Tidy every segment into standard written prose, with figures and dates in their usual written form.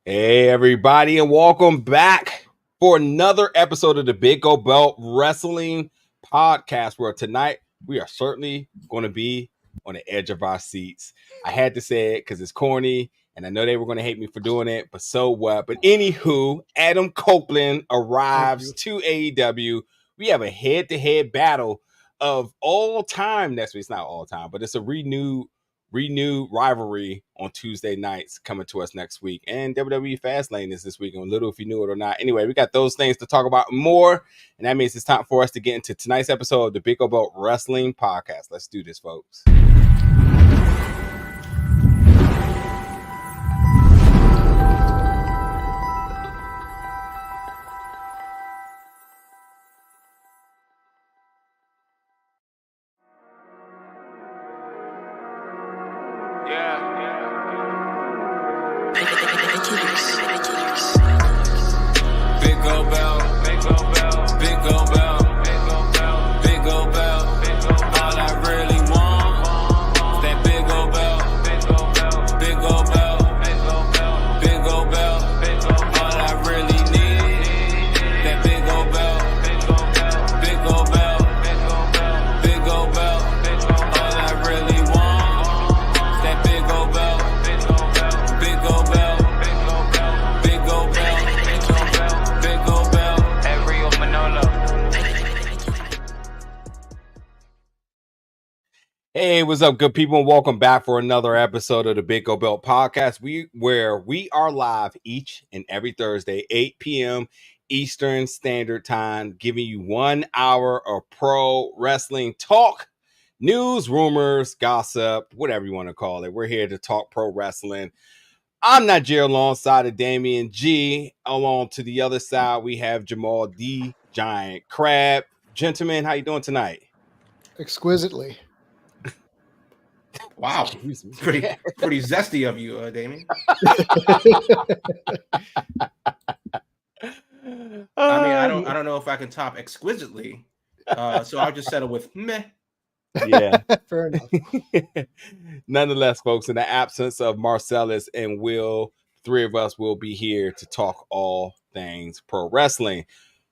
Hey, everybody, and welcome back for another episode of the Big Gold Belt Wrestling Podcast, where tonight we are certainly going to be on the edge of our seats. I had to say it because it's corny, and I know they were going to hate me for doing it, but so what? But anywho, Adam Copeland arrives to AEW. We have a head-to-head battle of all time. It's not all time, but it's a renewed rivalry on Tuesday nights coming to us next week. And WWE Fastlane is this week, and little if you knew it or not. Anyway, we got those things to talk about more, and that means it's time for us to get into tonight's episode of the Big Gold Belt Wrestling Podcast. Let's do this, folks. Big Gold Belt, Big Gold Belt, Big Gold Belt, Big Gold Belt, Big Gold Belt. All I really want is that Big Gold Belt, Big Gold Belt, Big Gold Belt, Big Gold Belt, Big Gold Belt, Big Gold Belt. All I really need that Big Gold Belt, Big Gold Belt, Big Gold Belt, Big Gold Belt, Big Gold Belt. All I really want is that Big Gold Belt, Big Gold Belt, Big Gold Belt. Hey, what's up, good people, and welcome back for another episode of the Big Gold Belt Podcast, where we are live each and every Thursday, 8 p.m. Eastern Standard Time, giving you 1 hour of pro wrestling talk, news, rumors, gossip, whatever you want to call it. We're here to talk pro wrestling. I'm Nigeria alongside of Damian G. Along to the other side, we have Jamal D. Giant Crab. Gentlemen, how you doing tonight? Exquisitely. Wow, pretty zesty of you, Damien. I don't know if I can top exquisitely, so I'll just settle with meh. Yeah, fair enough. Nonetheless, folks, in the absence of Marcellus and Will, three of us will be here to talk all things pro wrestling.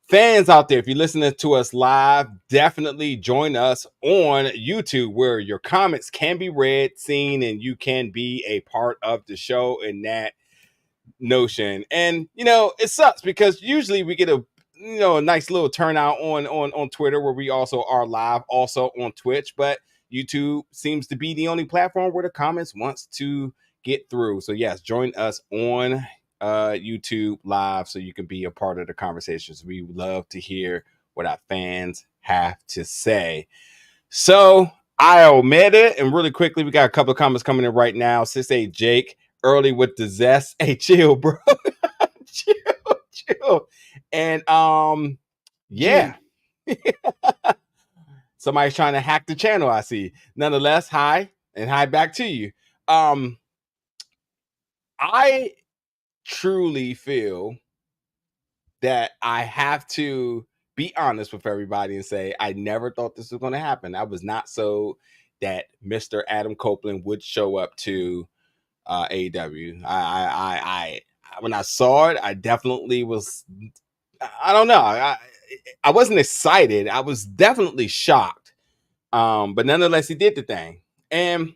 Fans out there, if you're listening to us live, definitely join us on YouTube, where your comments can be read, seen, and you can be a part of the show in that notion. And, it sucks because usually we get a nice little turnout on Twitter, where we also are live, also on Twitch, but YouTube seems to be the only platform where the comments wants to get through. So yes, join us on YouTube live so you can be a part of the conversations. We would love to hear what our fans have to say. So I'll admit it, and really quickly, we got a couple of comments coming in right now. Sis Jake, early with the zest. Hey, chill, bro. chill. And yeah. Somebody's trying to hack the channel, I see. Nonetheless, hi, and hi back to you. I truly feel that I have to be honest with everybody and say I never thought this was going to happen. I was not so that Mr. Adam Copeland would show up to AEW. I when I saw it, I definitely was. I don't know. I wasn't excited. I was definitely shocked. But nonetheless, he did the thing, and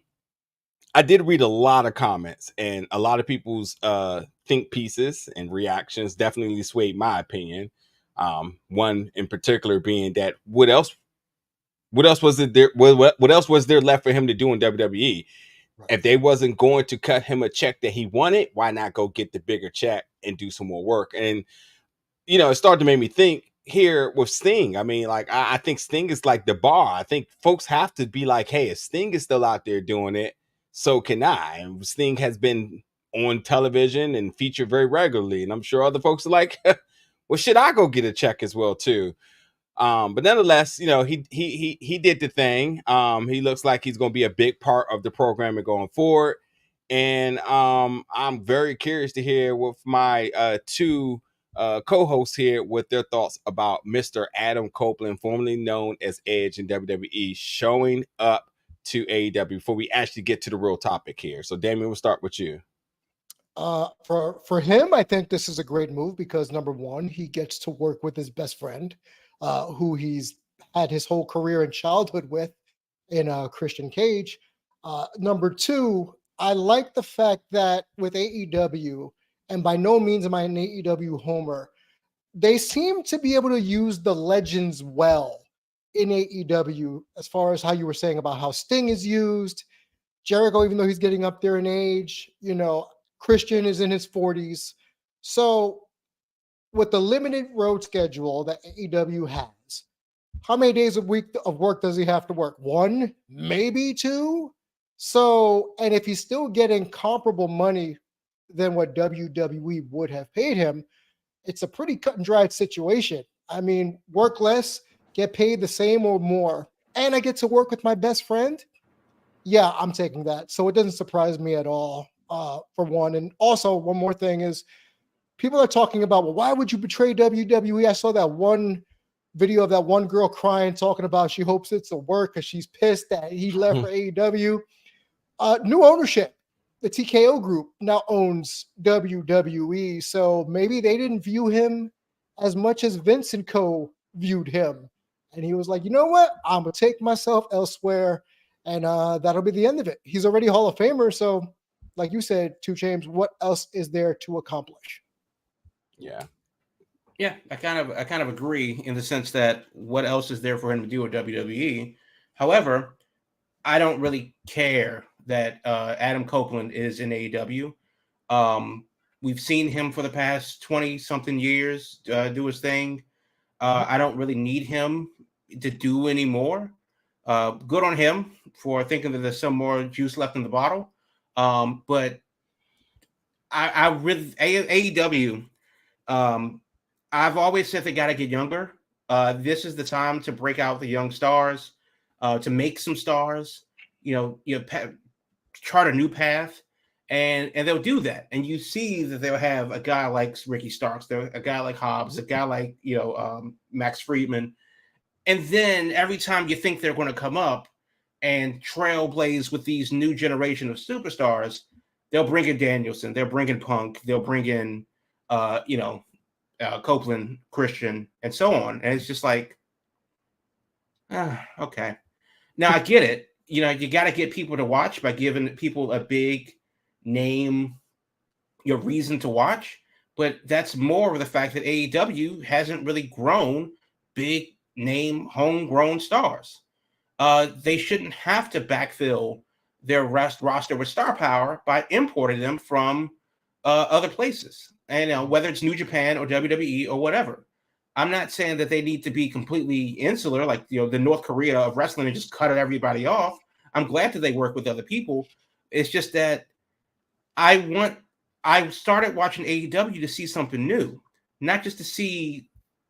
I did read a lot of comments, and a lot of people's think pieces and reactions definitely swayed my opinion. One in particular being that what else was it there? What else was there left for him to do in WWE? Right. If they wasn't going to cut him a check that he wanted, why not go get the bigger check and do some more work? And it started to make me think here with Sting. I mean, like I think Sting is like the bar. I think folks have to be like, hey, if Sting is still out there doing it, so can I. And Sting has been on television and featured very regularly, and I'm sure other folks are like, well, should I go get a check as well too? But nonetheless, he did the thing. He looks like he's going to be a big part of the programming going forward, and I'm very curious to hear with my two co-hosts here with their thoughts about Mr. Adam Copeland, formerly known as Edge in WWE, showing up to AEW before we actually get to the real topic here. So, Damien, we'll start with you. For him, I think this is a great move because number one, he gets to work with his best friend, who he's had his whole career and childhood with, in Christian Cage. Number two, I like the fact that with AEW, and by no means am I an AEW homer, they seem to be able to use the legends well in AEW, as far as how you were saying about how Sting is used. Jericho, even though he's getting up there in age, Christian is in his 40s. So, with the limited road schedule that AEW has, how many days a week of work does he have to work? One, maybe two. So, and if he's still getting comparable money than what WWE would have paid him, it's a pretty cut and dried situation. I mean, work less, get paid the same or more, and I get to work with my best friend. Yeah, I'm taking that. So it doesn't surprise me at all, for one. And also, one more thing is people are talking about, well, why would you betray WWE? I saw that one video of that one girl crying, talking about she hopes it's a work because she's pissed that he left for AEW. New ownership. The TKO group now owns WWE. So maybe they didn't view him as much as Vince and Co. viewed him. And he was like, you know what? I'm going to take myself elsewhere. And that'll be the end of it. He's already Hall of Famer. So, like you said, 2 Chainz, what else is there to accomplish? Yeah. Yeah, I kind of agree in the sense that what else is there for him to do at WWE? However, I don't really care that Adam Copeland is in AEW. We've seen him for the past 20 something years do his thing. I don't really need him to do any more. Good on him for thinking that there's some more juice left in the bottle. But I really AEW. I've always said they got to get younger. This is the time to break out the young stars, to make some stars. Chart a new path, and they'll do that. And you see that they'll have a guy like Ricky Starks, a guy like Hobbs, a guy like Max Friedman. And then every time you think they're going to come up and trailblaze with these new generation of superstars, they'll bring in Danielson, they'll bring in Punk, they'll bring in, Copeland, Christian, and so on. And it's just like, okay. Now I get it. You got to get people to watch by giving people a big name, your reason to watch. But that's more of the fact that AEW hasn't really grown big name homegrown stars. They shouldn't have to backfill their roster with star power by importing them from other places. And whether it's New Japan or WWE or whatever. I'm not saying that they need to be completely insular, like the North Korea of wrestling and just cut everybody off. I'm glad that they work with other people. It's just that I started watching AEW to see something new, not just to see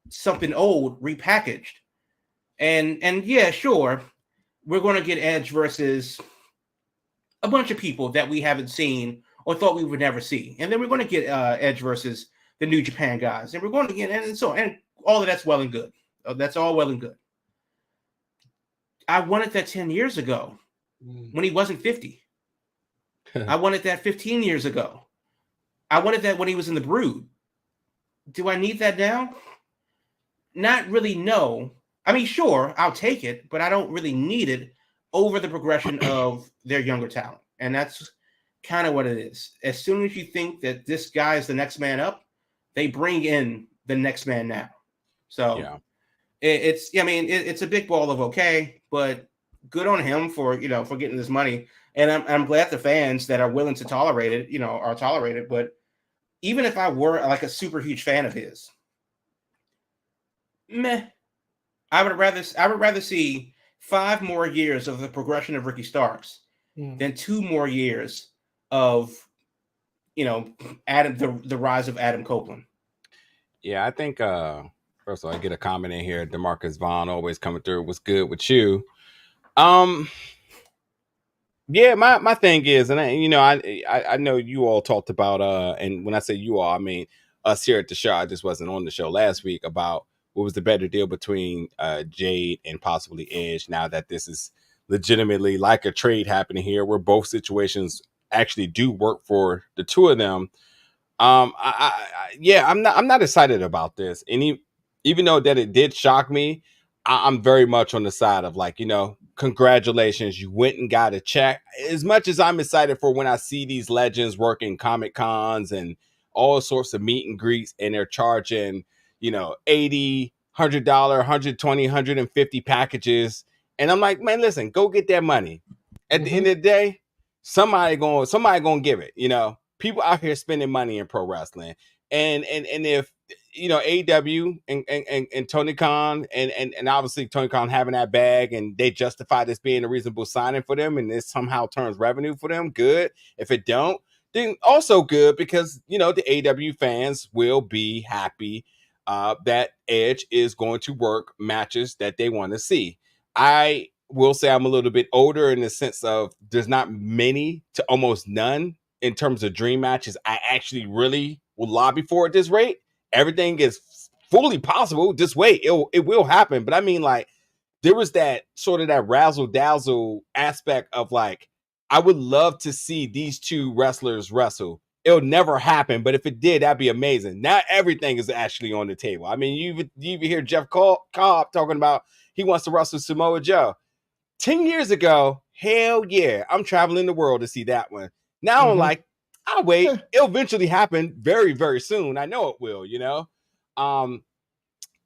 something old repackaged. And yeah, sure, we're going to get Edge versus a bunch of people that we haven't seen or thought we would never see. And then we're going to get Edge versus the New Japan guys. And we're going to get, and so, and all of that's well and good. That's all well and good. I wanted that 10 years ago when he wasn't 50. I wanted that 15 years ago. I wanted that when he was in the Brood. Do I need that now? Not really, no. I mean, sure, I'll take it, but I don't really need it over the progression of their younger talent. And that's kind of what it is. As soon as you think that this guy is the next man up, they bring in the next man now. So yeah. It's a big ball of okay, but good on him for getting this money. And I'm glad the fans that are willing to tolerate it, are tolerated. But even if I were like a super huge fan of his, I would rather see 5 more years of the progression of Ricky Starks than 2 more years of the rise of Adam Copeland. Yeah, I think first of all, I get a comment in here. DeMarcus Vaughn always coming through. What's good with you? Yeah, my thing is, and I know you all talked about and when I say you all, I mean us here at the show. I just wasn't on the show last week about what was the better deal between Jade and possibly Edge. Now that this is legitimately like a trade happening here, where both situations actually do work for the two of them. Yeah, I'm not excited about this. Even though that it did shock me, I'm very much on the side of like, congratulations, you went and got a check. As much as I'm excited for when I see these legends working Comic Cons and all sorts of meet and greets, and they're charging, $80, $100, 120, 150 packages. And I'm like, man, listen, go get that money. At the end of the day, somebody gonna give it. People out here spending money in pro wrestling, and if AEW and Tony Khan and obviously Tony Khan having that bag, and they justify this being a reasonable signing for them, and this somehow turns revenue for them, good. If it don't, then also good, because the AEW fans will be happy that Edge is going to work matches that they want to see. I will say I'm a little bit older in the sense of there's not many to almost none in terms of dream matches I actually really will lobby for at this rate. Everything is fully possible. Just wait, it will happen. But I mean, like, there was that sort of that razzle dazzle aspect of like, I would love to see these two wrestlers wrestle. It'll never happen, but if it did, that'd be amazing. Now everything is actually on the table. I mean, you even hear Jeff Cobb talking about he wants to wrestle Samoa Joe. 10 years ago, hell yeah, I'm traveling the world to see that one. Now I'm like, I'll wait. It'll eventually happen very, very soon. I know it will, and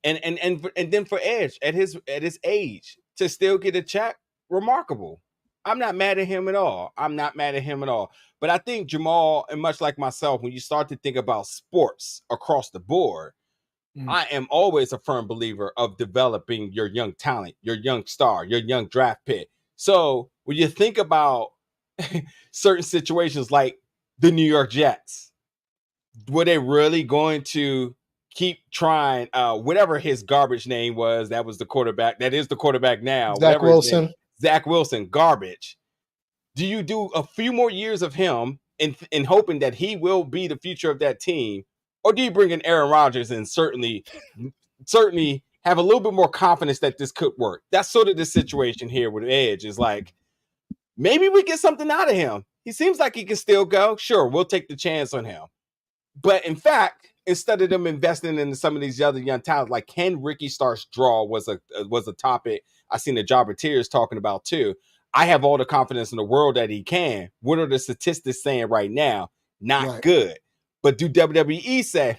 then for Edge at his age to still get a check, remarkable. I'm not mad at him at all. But I think Jamal, and much like myself, when you start to think about sports across the board, I am always a firm believer of developing your young talent, your young star, your young draft pick. So when you think about certain situations like the New York Jets, were they really going to keep trying whatever his garbage name was? That was the quarterback. That is the quarterback now. Zach Wilson. Zach Wilson, garbage. Do you do a few more years of him in hoping that he will be the future of that team? Or do you bring in Aaron Rodgers and certainly have a little bit more confidence that this could work? That's sort of the situation here with Edge, is like, maybe we get something out of him. He seems like he can still go. Sure, we'll take the chance on him. But in fact, instead of them investing in some of these other young talents, like, can Ricky Starks draw was a topic I seen the Jobber Tears talking about too. I have all the confidence in the world that he can. What are the statistics saying right now? Not good. But do WWE say,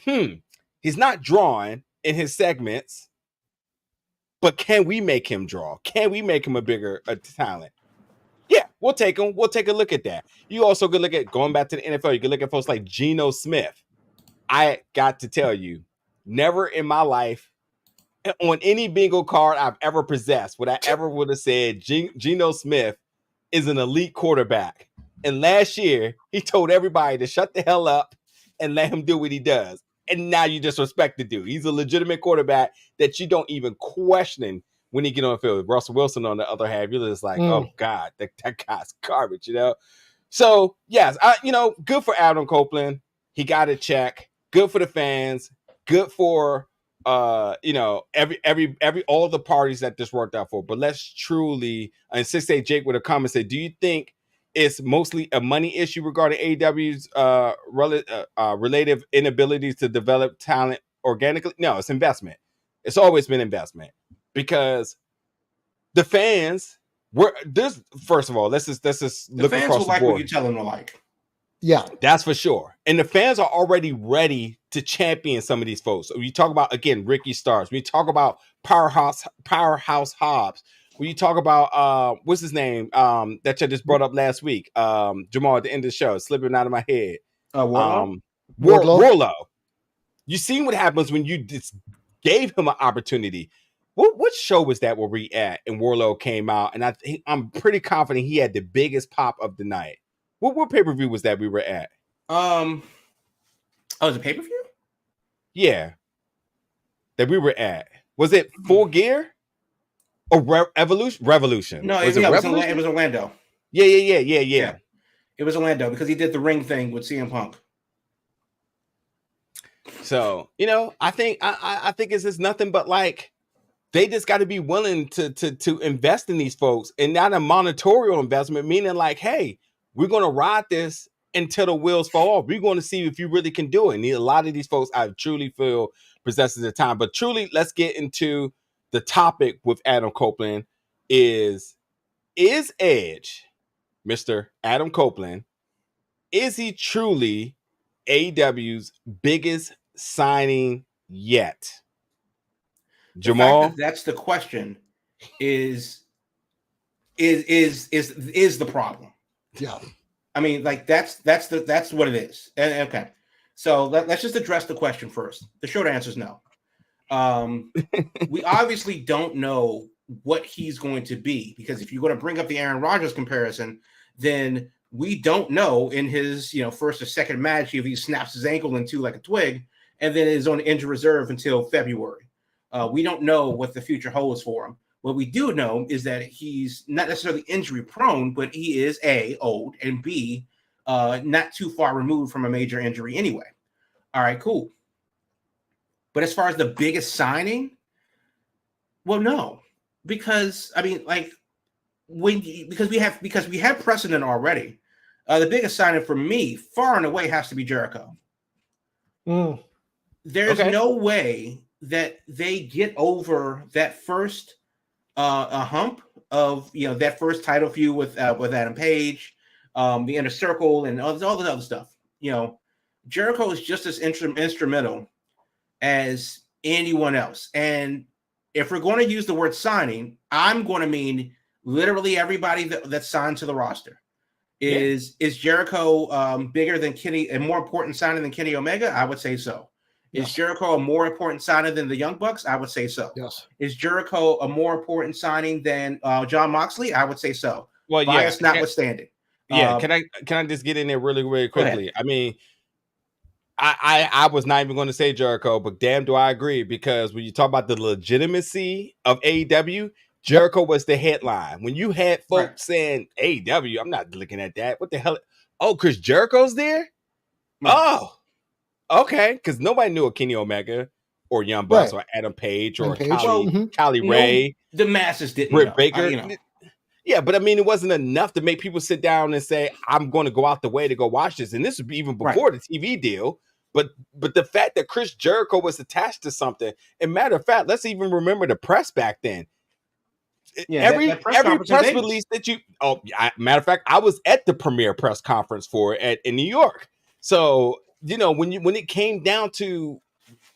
he's not drawing in his segments, but can we make him draw? Can we make him a bigger talent? Yeah, we'll take him. We'll take a look at that. You also could look at, going back to the NFL, you could look at folks like Geno Smith. I got to tell you, never in my life, on any bingo card I've ever possessed, would I ever would have said Geno Smith is an elite quarterback. And last year, he told everybody to shut the hell up and let him do what he does. And now you just respect the dude. He's a legitimate quarterback that you don't even question when he get on the field. Russell Wilson, on the other hand, you're just like, oh God, that guy's garbage, So yes, good for Adam Copeland. He got a check. Good for the fans. Good for every all the parties that this worked out for. But let's truly, and 6'8" Jake with a comment said, do you think it's mostly a money issue regarding AEW's relative inabilities to develop talent organically? No, it's investment. It's always been investment, because the fans were this. First of all, let's just look across the board. The fans will like what you tell them to like. Yeah, that's for sure. And the fans are already ready to champion some of these folks. So you talk about, again, Ricky Starks. We talk about Powerhouse Hobbs. When you talk about what's his name? That you just brought up last week. Jamal, at the end of the show, slipping out of my head. Wardlow. You seen what happens when you just gave him an opportunity. What show was that where we at? And Wardlow came out, and I'm pretty confident he had the biggest pop of the night. What pay-per-view was that we were at? Oh, was it pay-per-view? Yeah. That we were at. Was it Full Gear? Or Revolution? No, it was Orlando. Yeah. It was Orlando, because he did the ring thing with CM Punk. So, I think it's just nothing but like, they just got to be willing to invest in these folks, and not a monetary investment, meaning like, hey, we're going to ride this until the wheels fall off. We're going to see if you really can do it. And a lot of these folks, I truly feel, possesses the time. But truly, let's get into the topic with Adam Copeland. Is Edge, Mr. Adam Copeland, is he truly AEW's biggest signing yet? Jamal? The fact that that's the question is the problem. Yeah. I mean, like that's what it is. And okay, so let's just address the question first. The short answer is no. We obviously don't know what he's going to be, because if you're going to bring up the Aaron Rodgers comparison, then we don't know in his first or second match if he snaps his ankle in two like a twig and then is on injury reserve until February. We don't know what the future holds for him. What we do know is that he's not necessarily injury prone, but he is A, old, and B, not too far removed from a major injury anyway. All right, cool. But as far as the biggest signing, well, no, because I mean, like because we have precedent already. The biggest signing for me, far and away, has to be Jericho. There's no way that they get over that first a hump of that first title feud with Adam Page, the Inner Circle, and all this other stuff. Jericho is just as instrumental as anyone else. And if we're going to use the word signing, I'm going to mean literally everybody that's signed to the roster. Is Jericho bigger than Kenny, a more important signing than Kenny Omega? I would say so. Is Jericho a more important signing than the Young Bucks? I would say so. Yes. Is Jericho a more important signing than John Moxley? I would say so. Well, bias notwithstanding. Yeah. Can I just get in there really, really quickly? I mean, I was not even going to say Jericho, but damn, do I agree? Because when you talk about the legitimacy of AEW, Jericho was the headline. When you had folks saying AEW, I'm not looking at that. What the hell? Oh, Chris Jericho's there? Right. Oh. Okay, because nobody knew a Kenny Omega or Young Bucks or Adam Page or Kylie Ray. The masses didn't Britt know. Baker. Yeah, but I mean, it wasn't enough to make people sit down and say, I'm going to go out the way to go watch this. And this would be even before the TV deal. But the fact that Chris Jericho was attached to something, and matter of fact, let's even remember the press back then. Every press release that matter of fact, I was at the premiere press conference for it in New York. So when it came down to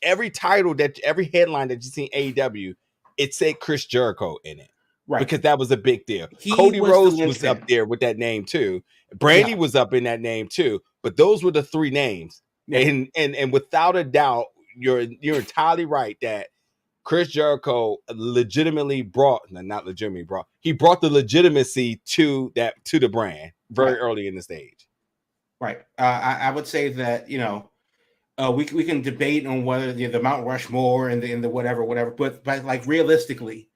every title, that every headline that you see in AEW, it said Chris Jericho in it, right? Because that was a big deal. Cody Rhodes was up there with that name too. Brandy was up in that name too. But those were the three names, and without a doubt, you're entirely right that Chris Jericho legitimately brought the legitimacy to the brand very early in the stage. Right. I would say that, we can debate on whether the Mount Rushmore and the whatever, but like realistically,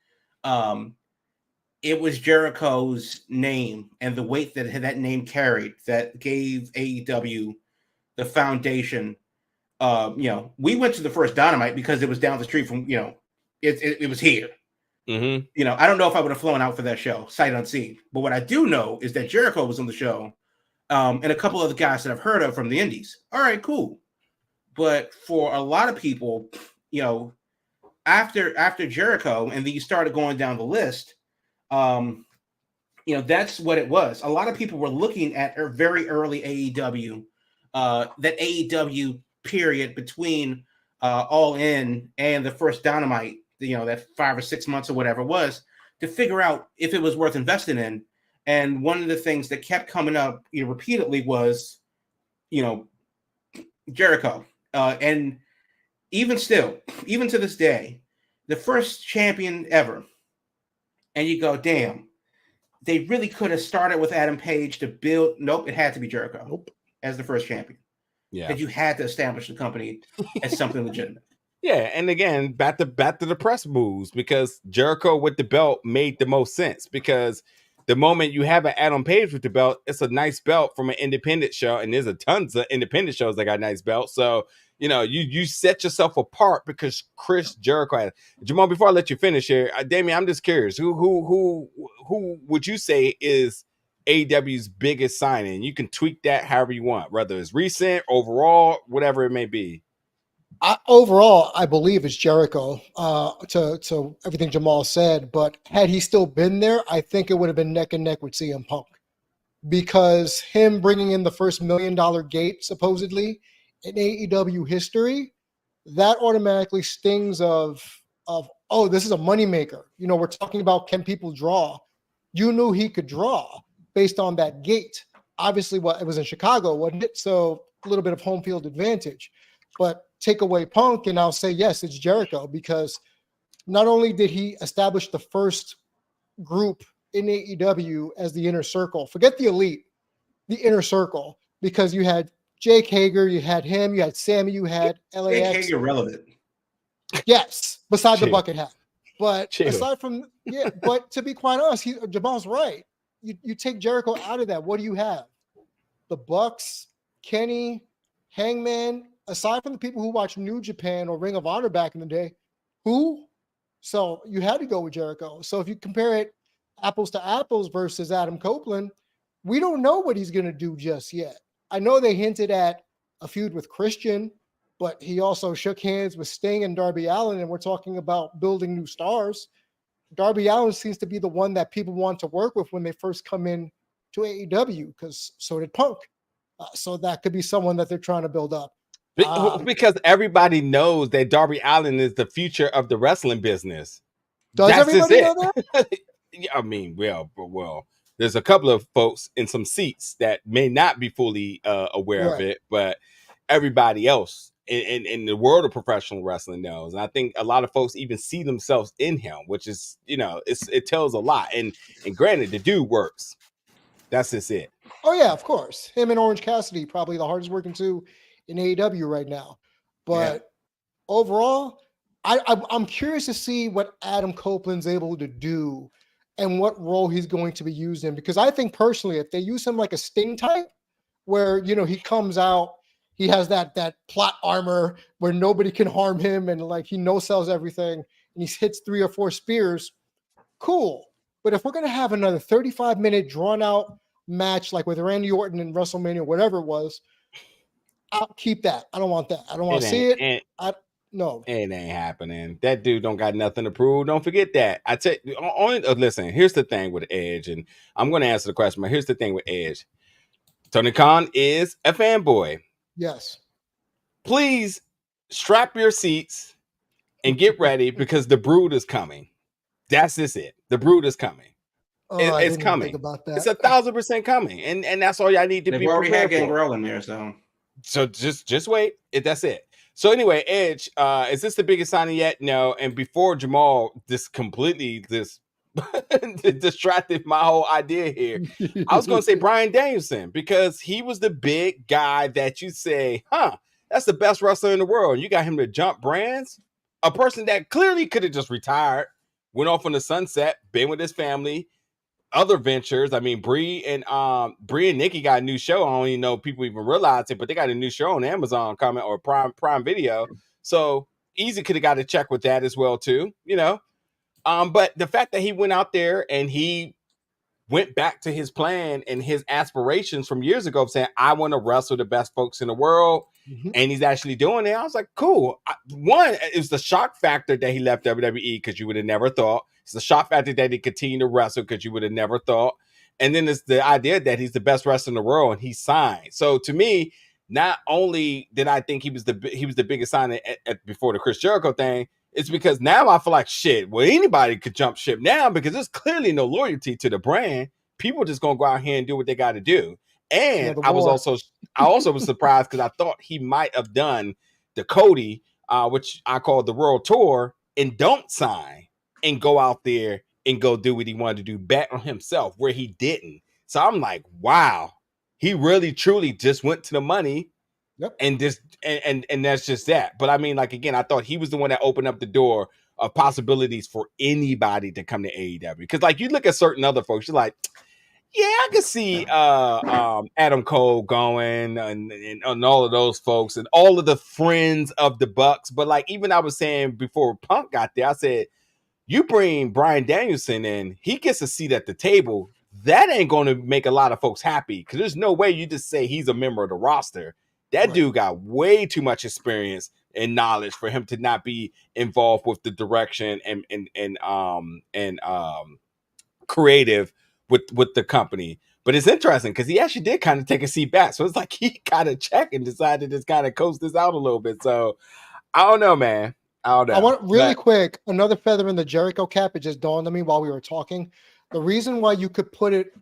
it was Jericho's name and the weight that name carried that gave AEW the foundation. We went to the first Dynamite because it was down the street from, it was here. Mm-hmm. I don't know if I would have flown out for that show, sight unseen. But what I do know is that Jericho was on the show. And a couple of the guys that I've heard of from the indies. All right, cool. But for a lot of people, after Jericho, and then you started going down the list, that's what it was. A lot of people were looking at a very early AEW, that AEW period between All In and the first Dynamite, that 5 or 6 months or whatever it was, to figure out if it was worth investing in. And one of the things that kept coming up repeatedly was, Jericho. And even still, even to this day, the first champion ever. And you go, damn, they really could have started with Adam Page to build. Nope, it had to be Jericho as the first champion. Yeah. Because you had to establish the company as something legitimate. Yeah, and again, back to the press moves, because Jericho with the belt made the most sense, because the moment you have an Adam Page with the belt, it's a nice belt from an independent show, and there's a tons of independent shows that got nice belts. So, you set yourself apart because Chris Jericho had. Jamal, before I let you finish here, Damien, I'm just curious, who would you say is AEW's biggest signing? You can tweak that however you want, whether it's recent, overall, whatever it may be. Overall, I believe it's Jericho. To everything Jamal said, but had he still been there, I think it would have been neck and neck with CM Punk, because him bringing in the first $1 million gate supposedly in AEW history, that automatically stings of oh, this is a moneymaker. We're talking about, can people draw? You knew he could draw based on that gate. Obviously, it was in Chicago, wasn't it? So a little bit of home field advantage. But take away Punk, and I'll say, yes, it's Jericho, because not only did he establish the first group in AEW as the Inner Circle, forget the Elite, the Inner Circle, because you had Jake Hager, you had him, you had Sammy, you had LAX. Jake Hager relevant. Yes, beside the bucket hat. But aside from, but to be quite honest, Jamal's right. You take Jericho out of that, what do you have? The Bucks, Kenny, Hangman, aside from the people who watch New Japan or Ring of Honor back in the day, who? So you had to go with Jericho. So if you compare it apples to apples versus Adam Copeland, we don't know what he's going to do just yet. I know they hinted at a feud with Christian, but he also shook hands with Sting and Darby Allin, and we're talking about building new stars. Darby Allin seems to be the one that people want to work with when they first come in to AEW, because so did Punk. So that could be someone that they're trying to build up. Because everybody knows that Darby Allin is the future of the wrestling business. Does everybody know that? I mean, well, there's a couple of folks in some seats that may not be fully aware of it, but everybody else in the world of professional wrestling knows. And I think a lot of folks even see themselves in him, which is, it tells a lot. And granted, the dude works. That's just it. Oh, yeah, of course. Him and Orange Cassidy, probably the hardest working two in AEW right now. But overall, I'm curious to see what Adam Copeland's able to do and what role he's going to be used in. Because I think personally, if they use him like a Sting type, where, he comes out, he has that plot armor where nobody can harm him, and like he no-sells everything, and he hits 3 or 4 spears, cool. But if we're going to have another 35-minute drawn-out match like with Randy Orton in WrestleMania, whatever it was, I'll keep that. I don't want that. I don't want to see it. No. It ain't happening. That dude don't got nothing to prove. Don't forget that. I tell you, listen, here's the thing with Edge, and I'm going to answer the question, but here's the thing with Edge. Tony Khan is a fanboy. Yes. Please strap your seats and get ready, because the Brood is coming. That's just it. The Brood is coming. It's coming. About that. It's 1,000% coming, and that's all y'all need to be prepared for. They've already had Gangrel in there, so just wait. That's it. So anyway, Edge, is this the biggest signing yet? No. And before Jamal completely distracted my whole idea here, I was going to say Bryan Danielson, because he was the big guy that you say, that's the best wrestler in the world. You got him to jump brands. A person that clearly could have just retired, went off on the sunset, been with his family, other ventures. I mean, Brie and Nikki got a new show. I don't even know if people even realize it, but they got a new show on Amazon coming, or Prime Video. So easy could have got a check with that as well too, But the fact that he went out there and he went back to his plan and his aspirations from years ago of saying, I want to wrestle the best folks in the world. Mm-hmm. And he's actually doing it. I was like, cool. One, it was the shock factor that he left WWE, because you would have never thought. It's the shock factor that he continued to wrestle, because you would have never thought. And then it's the idea that he's the best wrestler in the world and he signed. So to me, not only did I think he was the biggest signing before the Chris Jericho thing, it's because now I feel like shit. Well, anybody could jump ship now, because there's clearly no loyalty to the brand. People just gonna go out here and do what they got to do. And I also was surprised, because I thought he might have done the Cody, which I call the World Tour, and don't sign and go out there and go do what he wanted to do, bet on himself, where he didn't. So I'm like, wow, he really truly just went to the money. Yep. And that's just that. But I mean, like, again, I thought he was the one that opened up the door of possibilities for anybody to come to AEW. Because like you look at certain other folks, you're like, yeah, I can see Adam Cole going and all of those folks and all of the friends of the Bucks. But like, even I was saying before Punk got there, I said, you bring Bryan Danielson in, he gets a seat at the table. that ain't going to make a lot of folks happy because there's no way you just say he's a member of the roster. That dude got way too much experience and knowledge for him to not be involved with the direction and creative with the company. But it's interesting because he actually did kind of take a seat back. So it's like he kind of checked and decided to just kind of coast this out a little bit. So I don't know, man. I don't know. I want really quick, another feather in the Jericho cap. It just dawned on me while we were talking. The reason why you could put it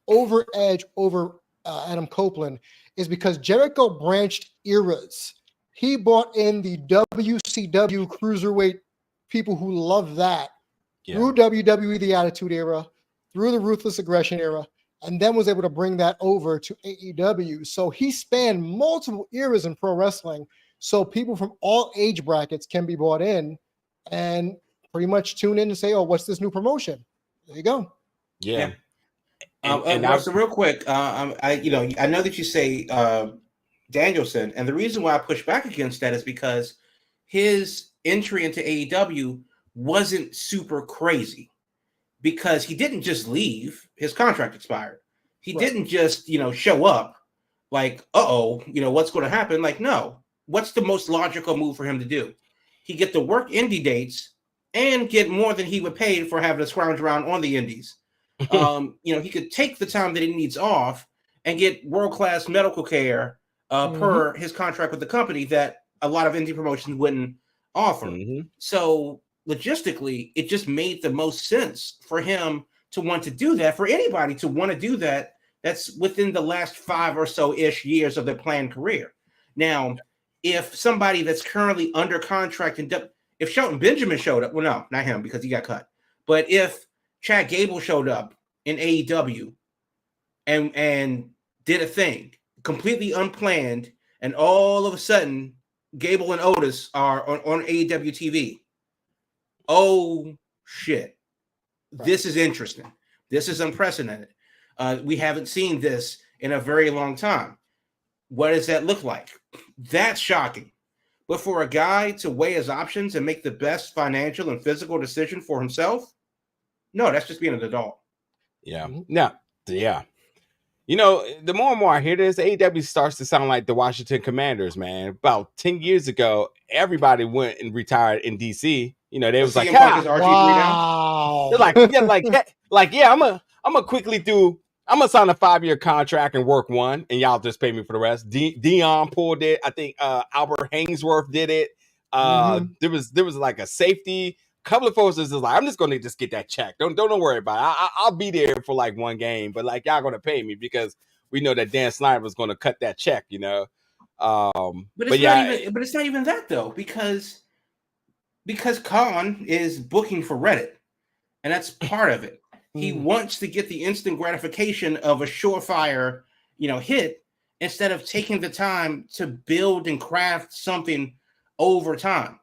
over Edge over Adam Copeland is because Jericho branched eras. He brought in the WCW cruiserweight people who love that through WWE, the Attitude Era, through the Ruthless Aggression Era, and then was able to bring that over to AEW. So he spanned multiple eras in pro wrestling. So people from all age brackets can be brought in and pretty much tune in and say, oh, what's this new promotion? There you go. Yeah. So real quick, I know that you say Danielson, and the reason why I push back against that is because his entry into AEW wasn't super crazy because he didn't just leave; his contract expired. He didn't just show up like, what's going to happen? Like, no, what's the most logical move for him to do? He get to work indie dates and get more than he would pay for having to scrounge around on the indies. He could take the time that he needs off and get world-class medical care per his contract with the company that a lot of indie promotions wouldn't offer. So logistically, it just made the most sense for him to want to do that, for anybody to want to do that. That's within the last 5 or so-ish years of their planned career. Now, if somebody that's currently under contract, if Shelton Benjamin showed up, well, no, not him because he got cut. But if Chad Gable showed up in AEW and did a thing completely unplanned, and all of a sudden Gable and Otis are on AEW TV. Oh shit. This is interesting. This is unprecedented. We haven't seen this in a very long time. What does that look like? That's shocking. But for a guy to weigh his options and make the best financial and physical decision for himself, no, that's just being an adult. Yeah. No. Yeah. The more and more I hear this, AEW starts to sound like the Washington Commanders, man. About 10 years ago, everybody went and retired in DC. They was like, wow. They're like, I'm gonna quickly I'm gonna sign a 5-year contract and work one, and y'all just pay me for the rest. Dion pulled it. I think Albert Hainsworth did it. There was like a safety. Couple of folks is like, I'm just gonna just get that check. Don't worry about it. I'll be there for like one game, but like y'all gonna pay me because we know that Dan Snyder was gonna cut that check, But it's not even that though, because Khan is booking for Reddit, and that's part of it. He wants to get the instant gratification of a surefire, hit instead of taking the time to build and craft something over time.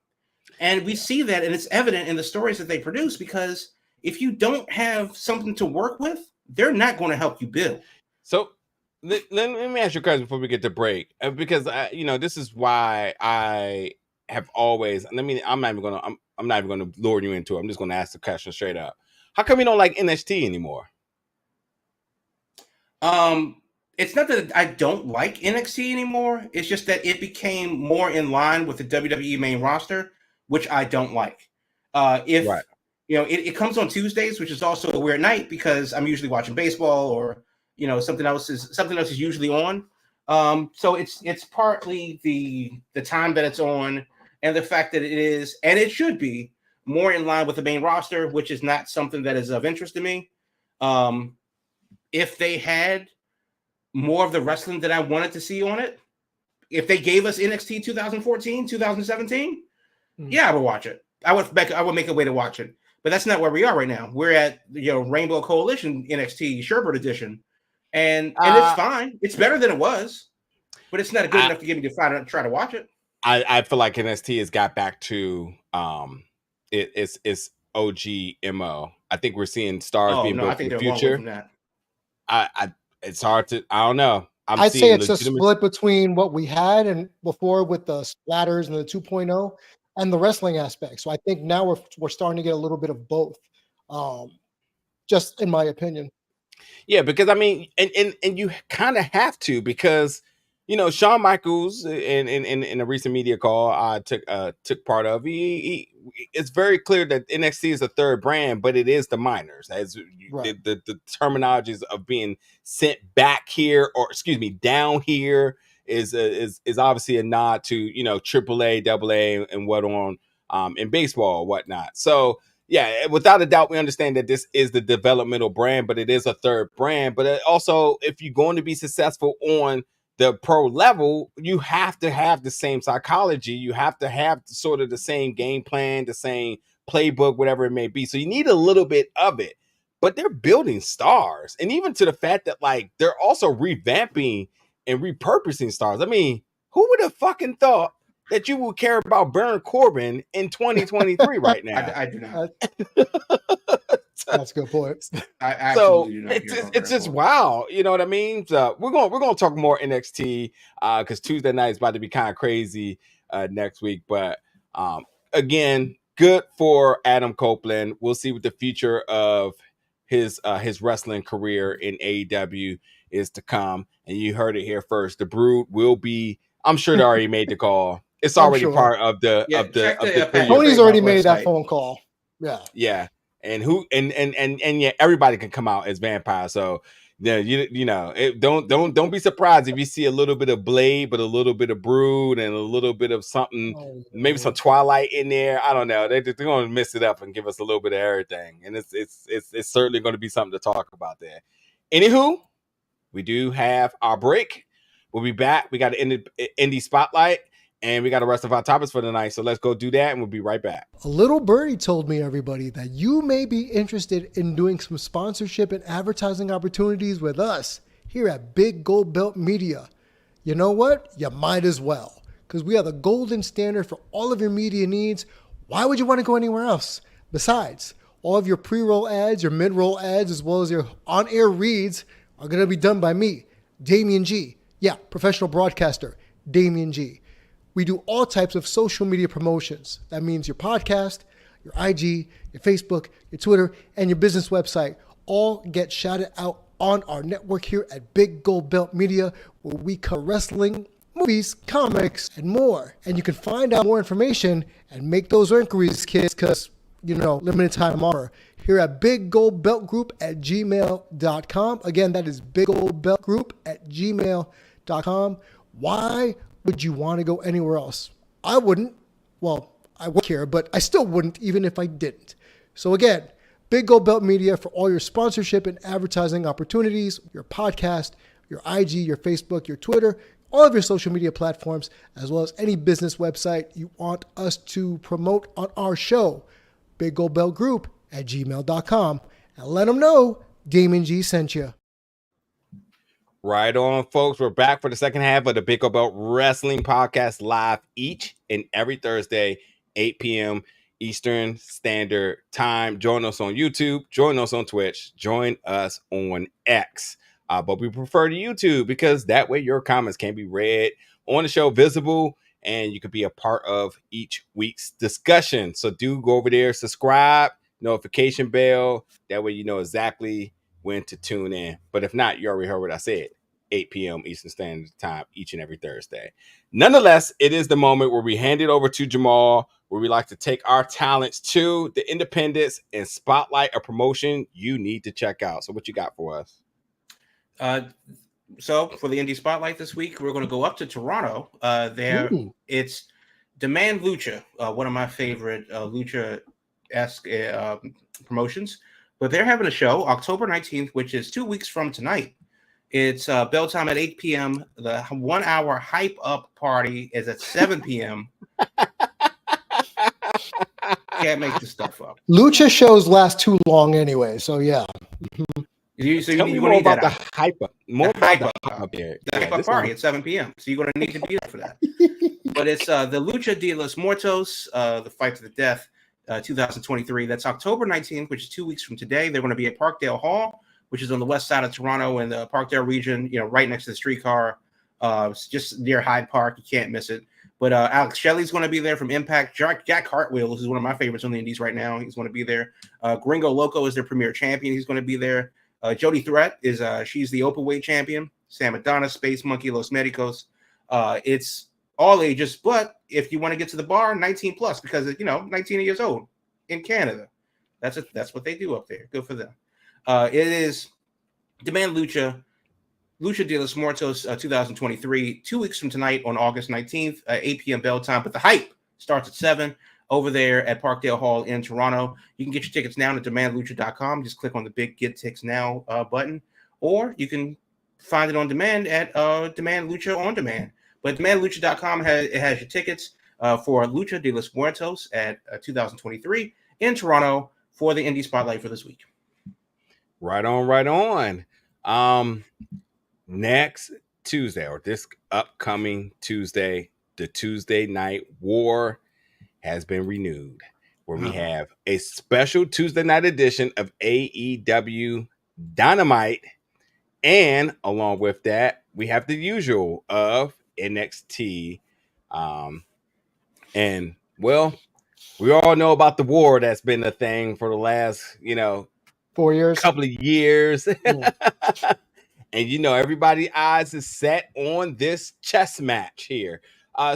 And we see that, and it's evident in the stories that they produce, because if you don't have something to work with, they're not going to help you build. So let me ask you a question before we get to break, because this is why I have always. I'm not even going to lure you into it. I'm just going to ask the question straight up. How come you don't like NXT anymore? It's not that I don't like NXT anymore. It's just that it became more in line with the WWE main roster, which I don't like. It comes on Tuesdays, which is also a weird night because I'm usually watching baseball or something else is usually on. So it's partly the time that it's on and the fact that it is, and it should be, more in line with the main roster, which is not something that is of interest to me. If they had more of the wrestling that I wanted to see on it, if they gave us NXT 2014, 2017, yeah, I would watch it. I would make a way to watch it. But that's not where we are right now. We're at Rainbow Coalition NXT Sherbert edition, and it's fine. It's better than it was, but it's not good enough to get me to try to watch it. I feel like NXT has got back to it's OG MO. I think we're seeing stars being built for the future. It's hard to. I don't know. I'd say it's a split between what we had and before with the splatters and the 2.0 and the wrestling aspect. So I think now we're starting to get a little bit of both. Just in my opinion. Yeah, because I mean, and you kind of have to, because Shawn Michaels in a recent media call I took part of, it's very clear that NXT is a third brand, but it is the minors, as Right. the terminologies of being sent back here, or excuse me, down here, is obviously a nod to AAA, AA, and what on in baseball or whatnot. So yeah, without a doubt, we understand that this is the developmental brand, but it is a third brand. But also, if you're going to be successful on the pro level, you have to have the same psychology. You have to have sort of the same game plan, the same playbook, whatever it may be. So you need a little bit of it. But they're building stars, and even to the fact that like they're also revamping and repurposing stars. I mean, who would have fucking thought that you would care about Baron Corbin in 2023 right now? I do not. That's a good point. I So absolutely do not. it's just wow, you know what I mean? So we're gonna talk more NXT because Tuesday night is about to be kind of crazy next week. But again, good for Adam Copeland. We'll see what the future of his wrestling career in AEW is to come. And you heard it here first. The Brood will be. I'm sure they already made the call. It's I'm already sure. part of the Yeah, of the check of the, the Pat three-year Tony's Great already Website. made that phone call. Yeah. Yeah, and who and yeah, everybody can come out as vampires. So yeah, don't be surprised if you see a little bit of Blade, but a little bit of Brood and a little bit of something, Oh, maybe some Twilight in there. I don't know. They're going to mix it up and give us a little bit of everything, and it's certainly going to be something to talk about there. Anywho, we do have our break. We'll be back. We got an indie spotlight. And we got the rest of our topics for tonight. So let's go do that, and we'll be right back. A little birdie told me, everybody, that you may be interested in doing some sponsorship and advertising opportunities with us here at Big Gold Belt Media. You know what? You might as well, because we are the golden standard for all of your media needs. Why would you want to go anywhere else? Besides, all of your pre-roll ads, your mid-roll ads, as well as your on-air reads are going to be done by me, Damian G. Yeah, professional broadcaster, Damian G. We do all types of social media promotions. That means your podcast, your IG, your Facebook, your Twitter, and your business website all get shouted out on our network here at Big Gold Belt Media, where we cover wrestling, movies, comics, and more. And you can find out more information and make those inquiries, kids, because, limited time offer here at Big Gold Belt Group at gmail.com. Again, that is Big Gold Belt Group at gmail.com. Why would you want to go anywhere else? I wouldn't. Well, I would care, but I still wouldn't even if I didn't. So again, Big Gold Belt Media for all your sponsorship and advertising opportunities, your podcast, your IG, your Facebook, your Twitter, all of your social media platforms, as well as any business website you want us to promote on our show. Big Gold Belt Group at gmail.com. And let them know Damon G sent you. Right on, folks. We're back for the second half of the Big Gold Belt Wrestling Podcast, live each and every Thursday, 8 p.m. Eastern Standard Time. Join us on YouTube. Join us on Twitch. Join us on X. But we prefer to YouTube because that way your comments can be read on the show, visible, and you can be a part of each week's discussion. So do go over there, subscribe, notification bell. That way you know exactly when to tune in. But if not, you already heard what I said. 8 p.m. Eastern Standard Time each and every Thursday. Nonetheless, it is the moment where we hand it over to Jamal, where we like to take our talents to the independents and spotlight a promotion you need to check out. So what you got for us? So for the Indie Spotlight this week, we're going to go up to Toronto. It's Demand Lucha, one of my favorite Lucha-esque promotions. But they're having a show October 19th, which is 2 weeks from tonight. It's bell time at 8 p.m. The 1 hour hype up party is at 7 p.m. Can't make this stuff up. Lucha shows last too long anyway, so yeah. Tell me more about the hype up. More about the hype up there. The hype up party at 7 p.m. So you're going to need to be there for that. But it's the Lucha de los Muertos, the Fight to the Death, 2023. That's October 19th, which is 2 weeks from today. They're going to be at Parkdale Hall, which is on the west side of Toronto in the Parkdale region, right next to the streetcar, just near Hyde Park. You can't miss it. But Alex Shelley's going to be there from Impact. Jack Hartwheel, who's one of my favorites on the Indies right now. He's going to be there. Gringo Loco is their premier champion. He's going to be there. Jody Threat is she's the open weight champion. Sam Madonna, Space Monkey, Los Medicos. It's all ages, but if you want to get to the bar, 19 plus, because 19 years old in Canada. That's what they do up there. Good for them. It is Demand Lucha de los Muertos 2023, 2 weeks from tonight on August 19th, 8 p.m. bell time. But the hype starts at 7 over there at Parkdale Hall in Toronto. You can get your tickets now at demandlucha.com. Just click on the big Get Tickets Now button, or you can find it on demand at Demand Lucha on demand. But demandlucha.com has your tickets for Lucha de los Muertos at 2023 in Toronto for the Indie Spotlight for this week. Right on. Next Tuesday, or this upcoming Tuesday, the Tuesday Night War has been renewed, where we have a special Tuesday night edition of AEW Dynamite, and along with that, we have the usual of NXT. And well, we all know about the war that's been a thing for the last 4 years, couple of years. And everybody's eyes is set on this chess match here.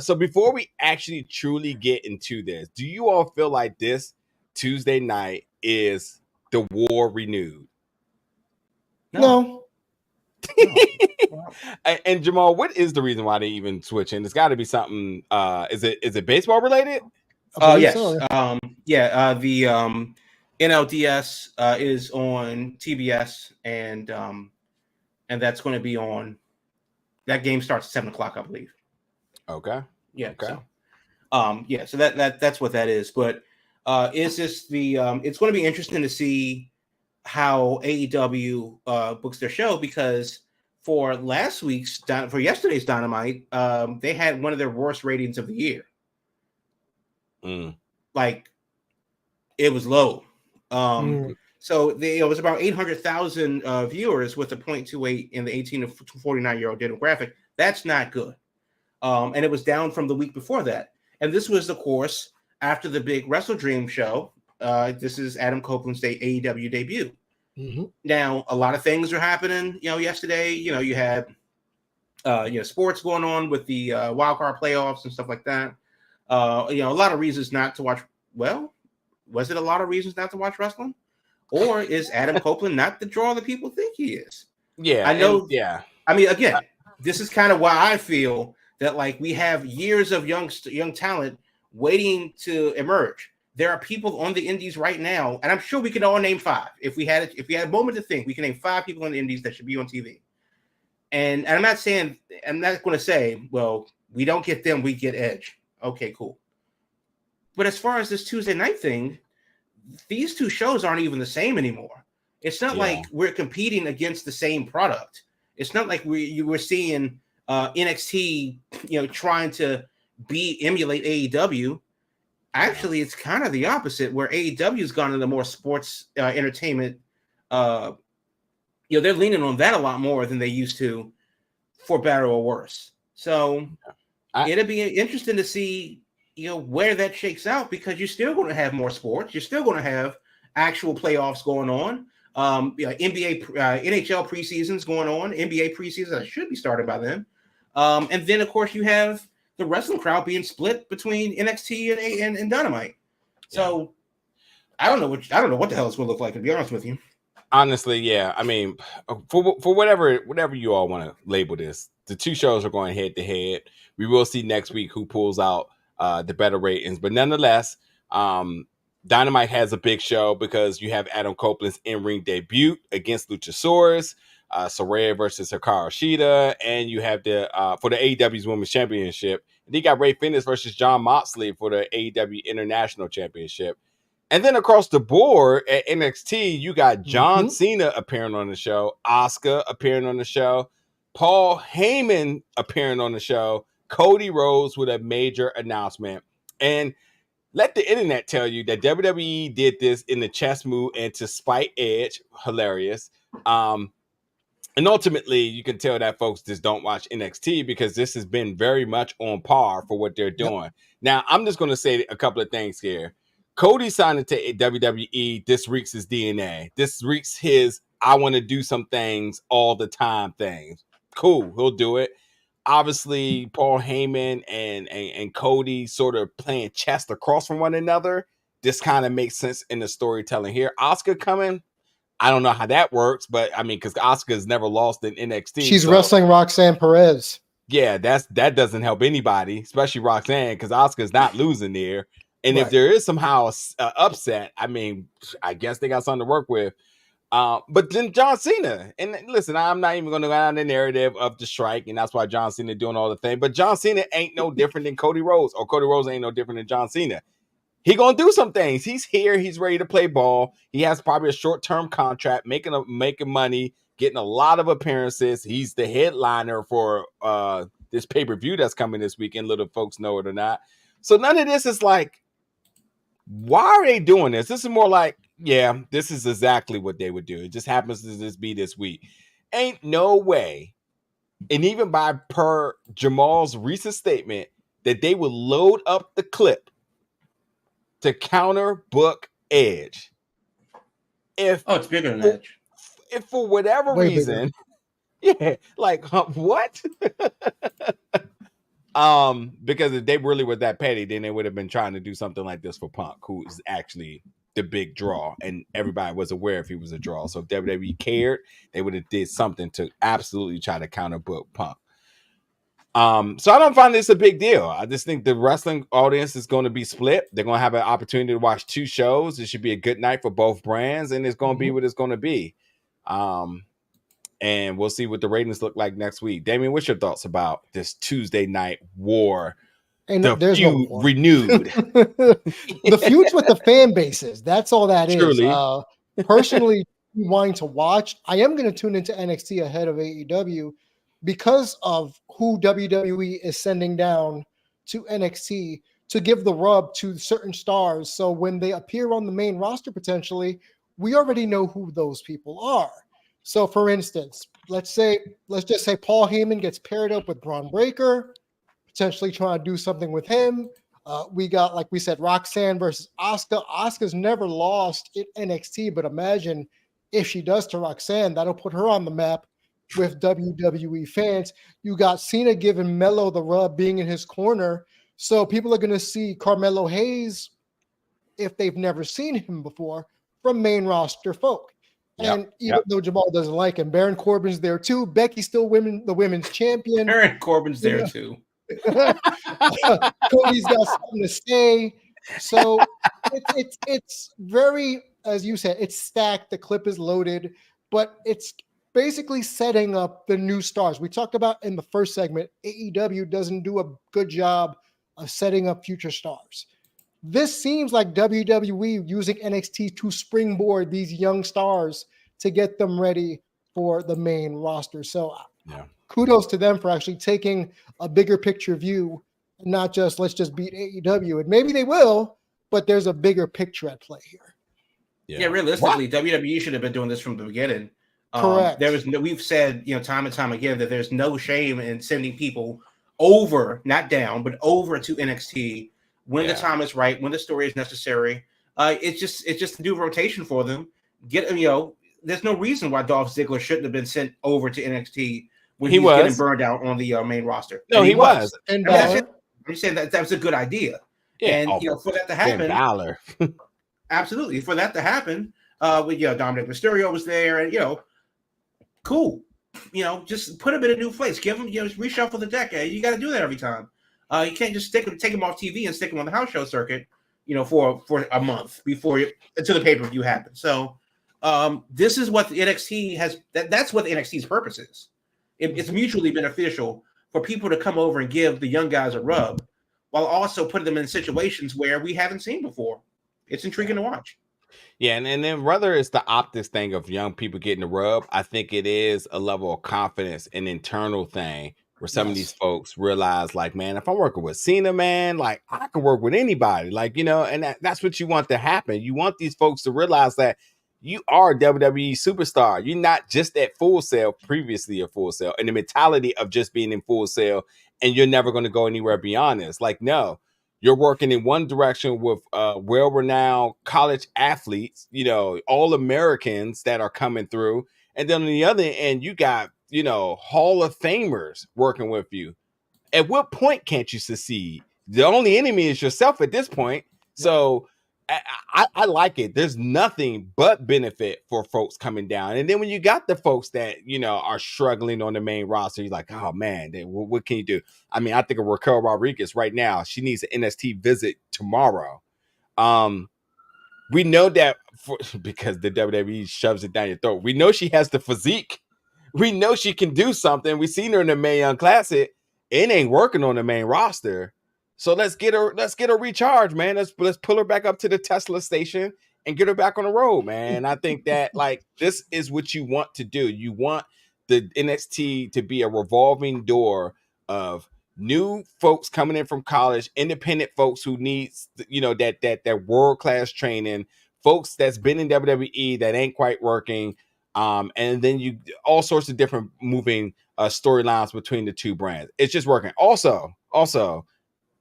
So before we actually truly get into this, do you all feel like this Tuesday night is the war renewed? No. And Jamal, what is the reason why they even switching? It's got to be something. Is it baseball related? Yes. So. The NLDS is on TBS, and that's going to be on. That game starts at 7 o'clock, I believe. Okay. Yeah. Okay. So that's what that is. But is this the? It's going to be interesting to see how AEW books their show, because for yesterday's Dynamite, they had one of their worst ratings of the year. Like, it was low. So it was about 800,000 viewers with a 0.28 in the 18 to 49-year-old demographic. That's not good. And it was down from the week before that. And this was, of course, after the big Wrestle Dream show. This is Adam Copeland's AEW debut. Now, a lot of things are happening. Yesterday, you had sports going on with the wild card playoffs and stuff like that. A lot of reasons not to watch. Well, was it a lot of reasons not to watch wrestling? Or is Adam Copeland not the draw that people think he is? Yeah, I know. Yeah. I mean, again, this is kind of why I feel that, like, we have years of young talent waiting to emerge. There are people on the indies right now, and I'm sure we could all name 5. If we had a moment to think, we can name 5 people on the indies that should be on TV. And I'm not going to say, well, we don't get them, we get Edge. Okay, cool. But as far as this Tuesday night thing, these two shows aren't even the same anymore. It's not like we're competing against the same product. It's not like we're seeing NXT, trying to emulate AEW. Actually, it's kind of the opposite, where AEW's gone into more sports entertainment. They're leaning on that a lot more than they used to, for better or worse. So it'll be interesting to see, where that shakes out, because you're still going to have more sports. You're still going to have actual playoffs going on. NBA, NHL preseasons going on. NBA preseason that should be started by then. And then, of course, you have the wrestling crowd being split between NXT and Dynamite. So I don't know what the hell it's going to look like, to be honest with you. Honestly, yeah. I mean, for whatever you all want to label this, the two shows are going head to head. We will see next week who pulls out the better ratings, but nonetheless, Dynamite has a big show because you have Adam Copeland's in-ring debut against Luchasaurus, Saraya versus Hikaru Shida, and you have the for the AEW's Women's Championship. And you got Ray Phoenix versus Jon Moxley for the AEW International Championship. And then across the board at NXT, you got John Cena appearing on the show, Asuka appearing on the show, Paul Heyman appearing on the show, Cody Rhodes with a major announcement. And let the internet tell you that WWE did this in the chess move and to spite Edge. Hilarious. And ultimately, you can tell that folks just don't watch NXT, because this has been very much on par for what they're doing. Yep. Now, I'm just going to say a couple of things here. Cody signing to WWE, this reeks his DNA. This reeks his I want to do some things all the time things. Cool, he'll do it. Obviously, Paul Heyman and Cody sort of playing chess across from one another. This kind of makes sense in the storytelling here. Asuka coming, I don't know how that works, but I mean, because Asuka's never lost in NXT. She's wrestling Roxanne Perez. Yeah, that doesn't help anybody, especially Roxanne, because Asuka's not losing there. And Right. if there is somehow upset, I mean, I guess they got something to work with. But then John Cena, and listen, I'm not even going to go down the narrative of the strike, and that's why John Cena doing all the thing. But John Cena ain't no different than Cody Rhodes, or Cody Rhodes ain't no different than John Cena. He gonna do some things. He's here. He's ready to play ball. He has probably a short-term contract, making money, getting a lot of appearances. He's the headliner for this pay-per-view that's coming this weekend. Little folks know it or not. So none of this is like, why are they doing this? This is more like, yeah, this is exactly what they would do. It just happens to just be this week. Ain't no way, and even by per Jamal's recent statement, that they would load up the clip to counter book Edge. It's bigger than Edge. If for whatever Way reason, yeah, like what? Because if they really were that petty, then they would have been trying to do something like this for Punk, who is actually the big draw, and everybody was aware if he was a draw. So if WWE cared, they would have did something to absolutely try to counter book Punk. So I don't find this a big deal. I just think the wrestling audience is going to be split. They're going to have an opportunity to watch two shows. It should be a good night for both brands, and it's going to be what it's going to be. And we'll see what the ratings look like next week. Damien, what's your thoughts about this Tuesday night war? And the there's feud no war. renewed. The feuds with the fan bases. That's all that Truly. is. Personally, wanting to watch, I am going to tune into NXT ahead of AEW because of who WWE is sending down to NXT to give the rub to certain stars. So when they appear on the main roster, potentially, we already know who those people are. So for instance, let's just say Paul Heyman gets paired up with Braun Breaker, potentially trying to do something with him. We got, like we said, Roxanne versus Asuka. Asuka's never lost in NXT, but imagine if she does to Roxanne, that'll put her on the map with WWE fans. You got Cena giving Melo the rub, being in his corner. So people are going to see Carmelo Hayes, if they've never seen him before, from main roster folk. And even though Jamal doesn't like him, Baron Corbin's there too. Becky's still the women's champion. Baron Corbin's there too. Cody's got something to say. So it's very, as you said, it's stacked. The clip is loaded, but it's basically setting up the new stars. We talked about in the first segment, AEW doesn't do a good job of setting up future stars. This seems like WWE using NXT to springboard these young stars to get them ready for the main roster. So kudos to them for actually taking a bigger picture view, not just let's just beat AEW. And maybe they will, but there's a bigger picture at play here. Yeah, realistically, WWE should have been doing this from the beginning. Correct. We've said, time and time again that there's no shame in sending people over, not down, but over to NXT when the time is right, when the story is necessary. It's just a new rotation for them. There's no reason why Dolph Ziggler shouldn't have been sent over to NXT when he was getting burned out on the main roster. No, he was. And I'm just saying that was a good idea. Yeah, and for that to happen, absolutely, for that to happen, with Dominic Mysterio was there, and cool. Just put him in a new place. Give him, reshuffle the deck. You got to do that every time. You can't just take him off TV and stick him on the house show circuit, for a month until the pay-per-view happens. So this is what the NXT has. That's what the NXT's purpose is. It's mutually beneficial for people to come over and give the young guys a rub, while also putting them in situations where we haven't seen before. It's intriguing to watch. Yeah, and then whether it's the optics thing of young people getting the rub, I think it is a level of confidence, an internal thing where some of these folks realize, like, man, if I'm working with Cena, man, like, I can work with anybody, like, and that's what you want to happen. You want these folks to realize that you are a WWE superstar. You're not just at Full Sail, previously a Full Sail, and the mentality of just being in Full Sail, and you're never going to go anywhere beyond this. Like, no, You're working in one direction with well-renowned college athletes, all Americans that are coming through. And then on the other end, you got, Hall of Famers working with you. At what point can't you succeed? The only enemy is yourself at this point. So I like it. There's nothing but benefit for folks coming down. And then when you got the folks that, are struggling on the main roster, you're like, oh man, what can you do? I mean, I think of Raquel Rodriguez right now. She needs an NXT visit tomorrow. We know that because the WWE shoves it down your throat. We know she has the physique. We know she can do something. We've seen her in the Mae Young Classic. It ain't working on the main roster. So let's get her recharged, man. Let's pull her back up to the Tesla station and get her back on the road, man. I think that this is what you want to do. You want the NXT to be a revolving door of new folks coming in from college, independent folks who needs that world-class training, folks that's been in WWE that ain't quite working. And then you all sorts of different moving storylines between the two brands. It's just working. Also,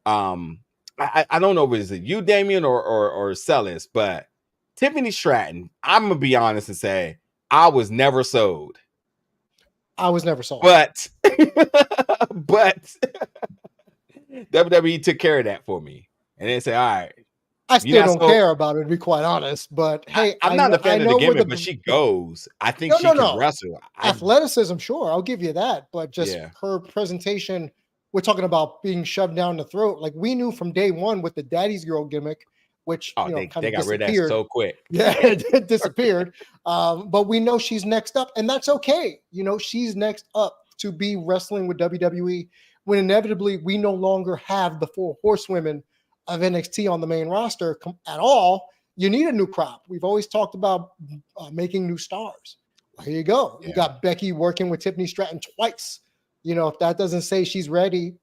I don't know if it's you, Damien, or Celis, but Tiffany Stratton, I'm gonna be honest and say I was never sold. I was never sold. But WWE took care of that for me. And then say, all right. I still don't care about it, to be quite honest. But hey, I'm not a fan of the gimmick, but she goes. I think she can wrestle. Athleticism, sure, I'll give you that. But just her presentation, we're talking about being shoved down the throat. Like we knew from day one with the Daddy's Girl gimmick, which they got rid of that so quick. Yeah, it disappeared. But we know she's next up, and that's okay. She's next up to be wrestling with WWE when inevitably we no longer have the 4 horsewomen of NXT on the main roster at all. You need a new crop. We've always talked about making new stars. Here you go. Yeah. You got Becky working with Tiffany Stratton twice. If that doesn't say she's ready,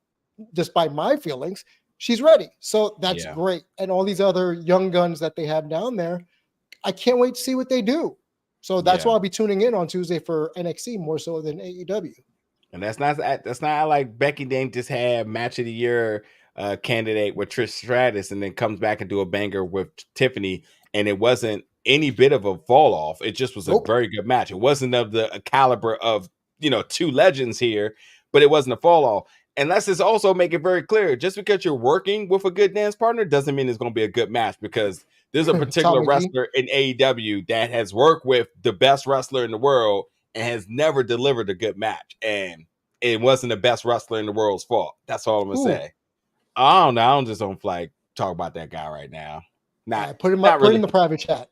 despite my feelings, she's ready. So that's great. And all these other young guns that they have down there, I can't wait to see what they do. So that's why I'll be tuning in on Tuesday for NXT more so than AEW. And that's not like Becky didn't just have match of the year candidate with Trish Stratus and then comes back and do a banger with Tiffany, and it wasn't any bit of a fall off. It just was a very good match. It wasn't of the caliber of two legends here, but it wasn't a fall off. And let's just also make it very clear, just because you're working with a good dance partner doesn't mean it's going to be a good match, because there's a particular wrestler in AEW that has worked with the best wrestler in the world and has never delivered a good match, and it wasn't the best wrestler in the world's fault. That's all I'm gonna say. I don't know. I don't talk about that guy right now. Put him in the private chat.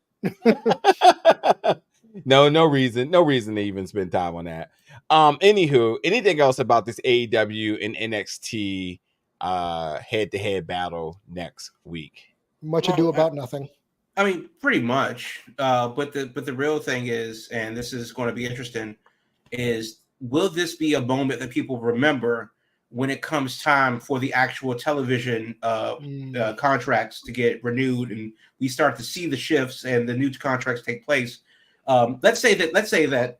No reason to even spend time on that. Anywho, anything else about this AEW and NXT head-to-head battle next week? Much ado about nothing. I mean, pretty much. But the real thing is, and this is going to be interesting, is will this be a moment that people remember when it comes time for the actual television contracts to get renewed and we start to see the shifts and the new contracts take place? Let's say that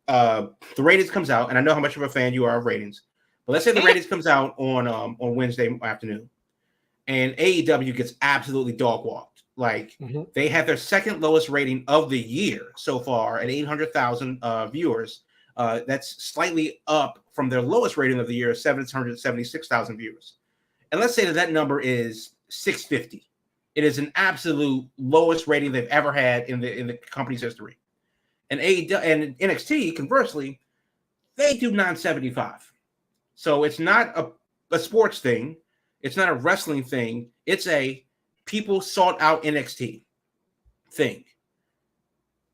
the ratings comes out, and I know how much of a fan you are of ratings, but let's say the ratings comes out on Wednesday afternoon, and AEW gets absolutely dog walked. Like they have their second lowest rating of the year so far at 800,000 viewers. That's slightly up from their lowest rating of the year, 776,000 viewers. And let's say that number is 650. It is an absolute lowest rating they've ever had in the company's history. And AEW and NXT, conversely, they do 975. So it's not a sports thing. It's not a wrestling thing. It's a people sought out NXT thing.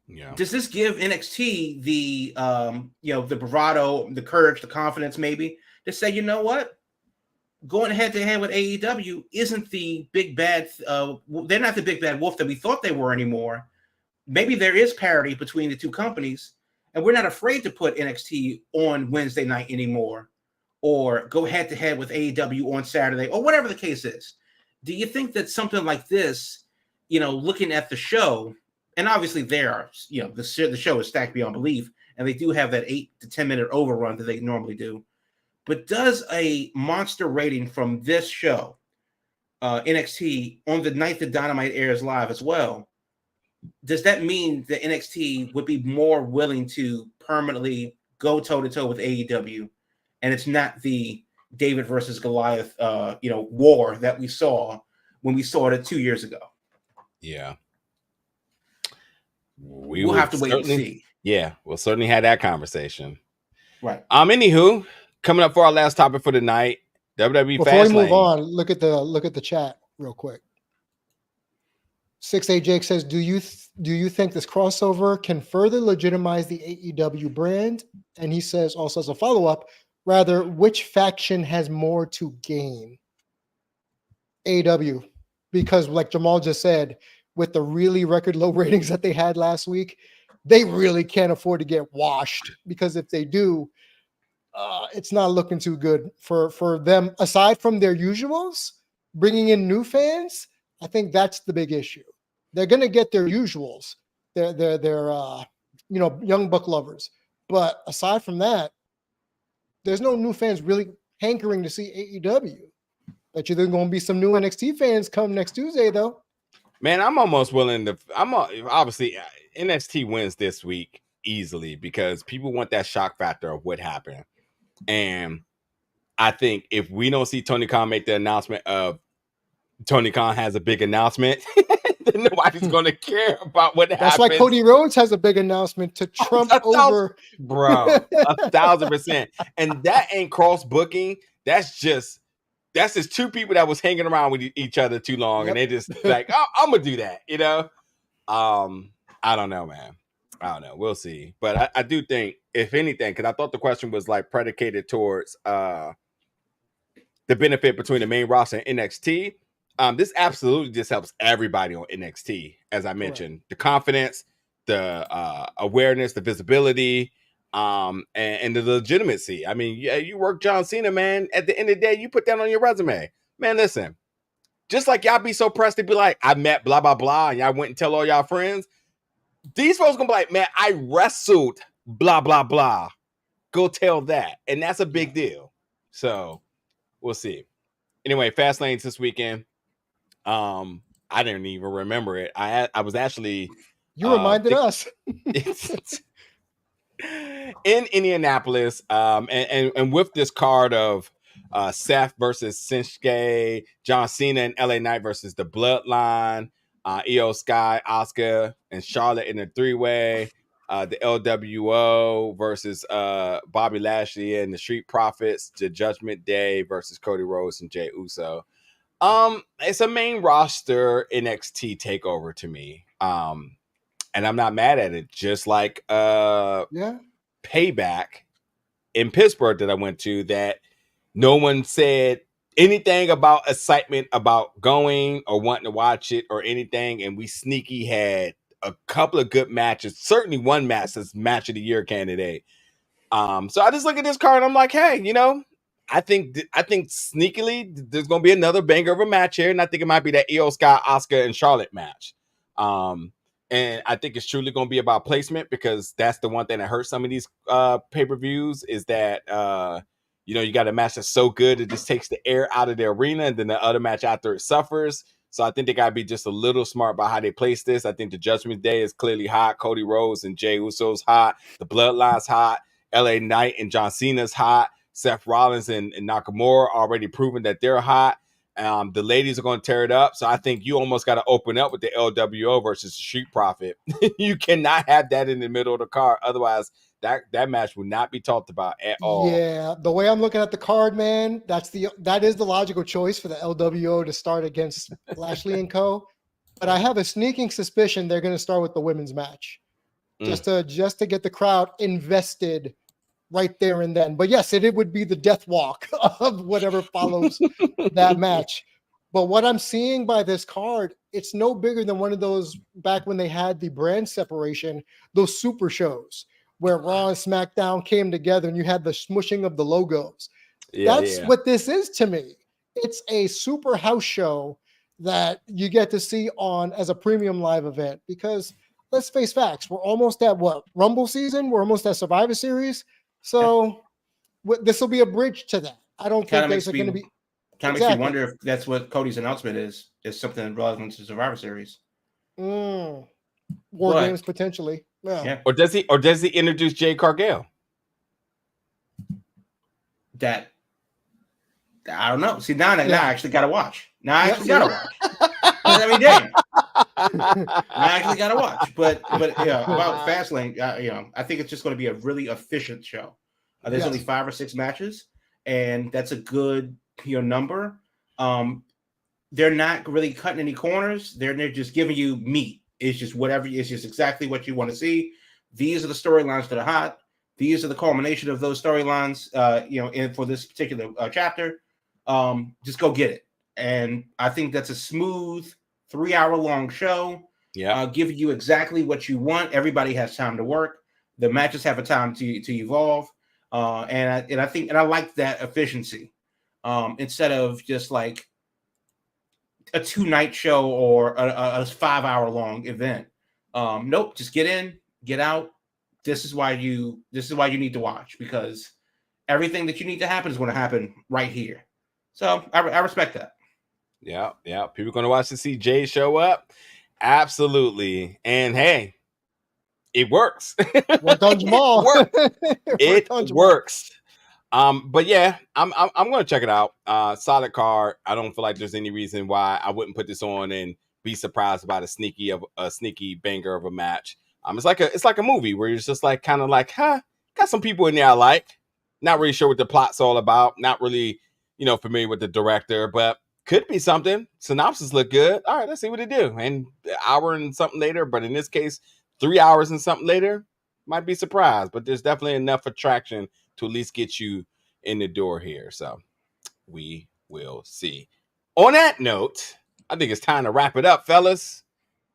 Yeah. Does this give NXT the the bravado, the courage, the confidence, maybe to say, you know what, going head to head with AEW isn't the big bad. They're not the big bad wolf that we thought they were anymore. Maybe there is parity between the two companies, and we're not afraid to put NXT on Wednesday night anymore, or go head to head with AEW on Saturday, or whatever the case is. Do you think that something like this, looking at the show? And obviously the show is stacked beyond belief, and they do have that 8 to 10 minute overrun that they normally do. But does a monster rating from this show NXT on the night that Dynamite airs live as well, does that mean that NXT would be more willing to permanently go toe-to-toe with AEW, and it's not the David versus Goliath war that we saw when we saw it 2 years ago? Yeah. We'll have to wait and see. Yeah, we'll certainly have that conversation. Right. Anywho, coming up for our last topic for the night, WWE Fastlane. Before we move on, look at the chat real quick. 6A Jake says, do you think this crossover can further legitimize the AEW brand? And he says, also as a follow-up, rather, which faction has more to gain? AEW, because like Jamal just said, with the really record low ratings that they had last week, they really can't afford to get washed, because if they do, it's not looking too good for them. Aside from their usuals, bringing in new fans, I think that's the big issue. They're going to get their usuals. They're young buck lovers. But aside from that, there's no new fans really hankering to see AEW. Bet you there's going to be some new NXT fans come next Tuesday, though. Man, I'm almost willing to. Obviously NXT wins this week easily because people want that shock factor of what happened. And I think if we don't see Tony Khan make the announcement of Tony Khan has a big announcement, then nobody's going to care about what happens. That's why Cody Rhodes has a big announcement to trump over. Bro, 1,000%. And that ain't cross booking. That's just two people that was hanging around with each other too long. Yep. And they just like, oh, I'm going to do that, I don't know, man. I don't know. We'll see. But I do think, if anything, because I thought the question was like predicated towards the benefit between the main roster and NXT. This absolutely just helps everybody on NXT, as I mentioned. Right. The confidence, the awareness, the visibility, and the legitimacy. I mean, yeah, you work John Cena, man. At the end of the day, you put that on your resume. Man, listen. Just like y'all be so pressed to be like, I met blah, blah, blah, and y'all went and tell all y'all friends. These folks gonna be like, man, I wrestled blah, blah, blah. Go tell that. And that's a big deal. So we'll see. Anyway, Fastlane's this weekend. I didn't even remember it. I was actually you reminded us in Indianapolis. And with this card of Seth versus Shinsuke, John Cena and LA Knight versus the Bloodline, Io Sky, Asuka, and Charlotte in a 3-way. The LWO versus Bobby Lashley and the Street Profits, the Judgment Day versus Cody Rhodes and Jey Uso. It's a main roster NXT takeover to me. And I'm not mad at it. Just like Payback in Pittsburgh that I went to, that no one said anything about excitement about going or wanting to watch it or anything. And we sneaky had a couple of good matches. Certainly one match that's match of the year candidate. So I just look at this card and I'm like, hey, I think sneakily there's going to be another banger of a match here. And I think it might be that Io Sky, Asuka, and Charlotte match. And I think it's truly going to be about placement, because that's the one thing that hurts some of these pay-per-views is that, you got a match that's so good it just takes the air out of the arena, and then the other match after it suffers. So I think they got to be just a little smart about how they place this. I think the Judgment Day is clearly hot. Cody Rhodes and Jey Uso's hot. The Bloodline's hot. LA Knight and John Cena's hot. Seth Rollins and Nakamura already proven that they're hot. The ladies are going to tear it up. So I think you almost got to open up with the LWO versus the Street Profit. You cannot have that in the middle of the card. Otherwise, that match will not be talked about at all. Yeah, the way I'm looking at the card, man, that is the logical choice for the LWO to start against Lashley and Co. But I have a sneaking suspicion they're going to start with the women's match, just to get the crowd invested right there and then. But yes, it would be the death walk of whatever follows that match. But what I'm seeing by this card, it's no bigger than one of those back when they had the brand separation, those super shows where Raw and SmackDown came together and you had the smushing of the logos. That's what this is to me. It's a super house show that you get to see on as a premium live event, because let's face facts. We're almost at Rumble season. We're almost at Survivor Series. So this will be a bridge to that. I don't think there's going to be. Kind of makes me wonder if that's what Cody's announcement is something relevant to Survivor Series. War Games potentially. Yeah. Or does he introduce Jade Cargill? That I don't know. See, now I actually got to watch. Now I actually got to watch. I mean, damn. I actually got to watch. But yeah, about Fastlane, I think it's just going to be a really efficient show. There's only 5 or 6 matches, and that's a good number. They're not really cutting any corners. They're just giving you meat. It's just whatever. It's just exactly what you want to see. These are the storylines that are hot. These are the culmination of those storylines. And for this particular chapter, just go get it. And I think that's a smooth 3-hour-long show. Yeah, giving you exactly what you want. Everybody has time to work. The matches have a time to evolve. And I like that efficiency. Instead of just like a 2-night show or a 5-hour-long event. Nope, just get in, get out. This is why you need to watch, because everything that you need to happen is going to happen right here. So I respect that. Yeah. People are going to watch to see Jay show up. Absolutely. And hey, it works. Worked on Jamal. It works. But yeah, I'm going to check it out. Solid card. I don't feel like there's any reason why I wouldn't put this on and be surprised about a sneaky banger of a match. It's like a movie where you're just like kind of like, got some people in there I like. Not really sure what the plot's all about. Not really, familiar with the director, but could be something. Synopsis look good. All right, let's see what they do. And an hour and something later, but in this case, 3 hours and something later, might be surprised. But there's definitely enough attraction to at least get you in the door here. So we will see. On that note, I think it's time to wrap it up, fellas.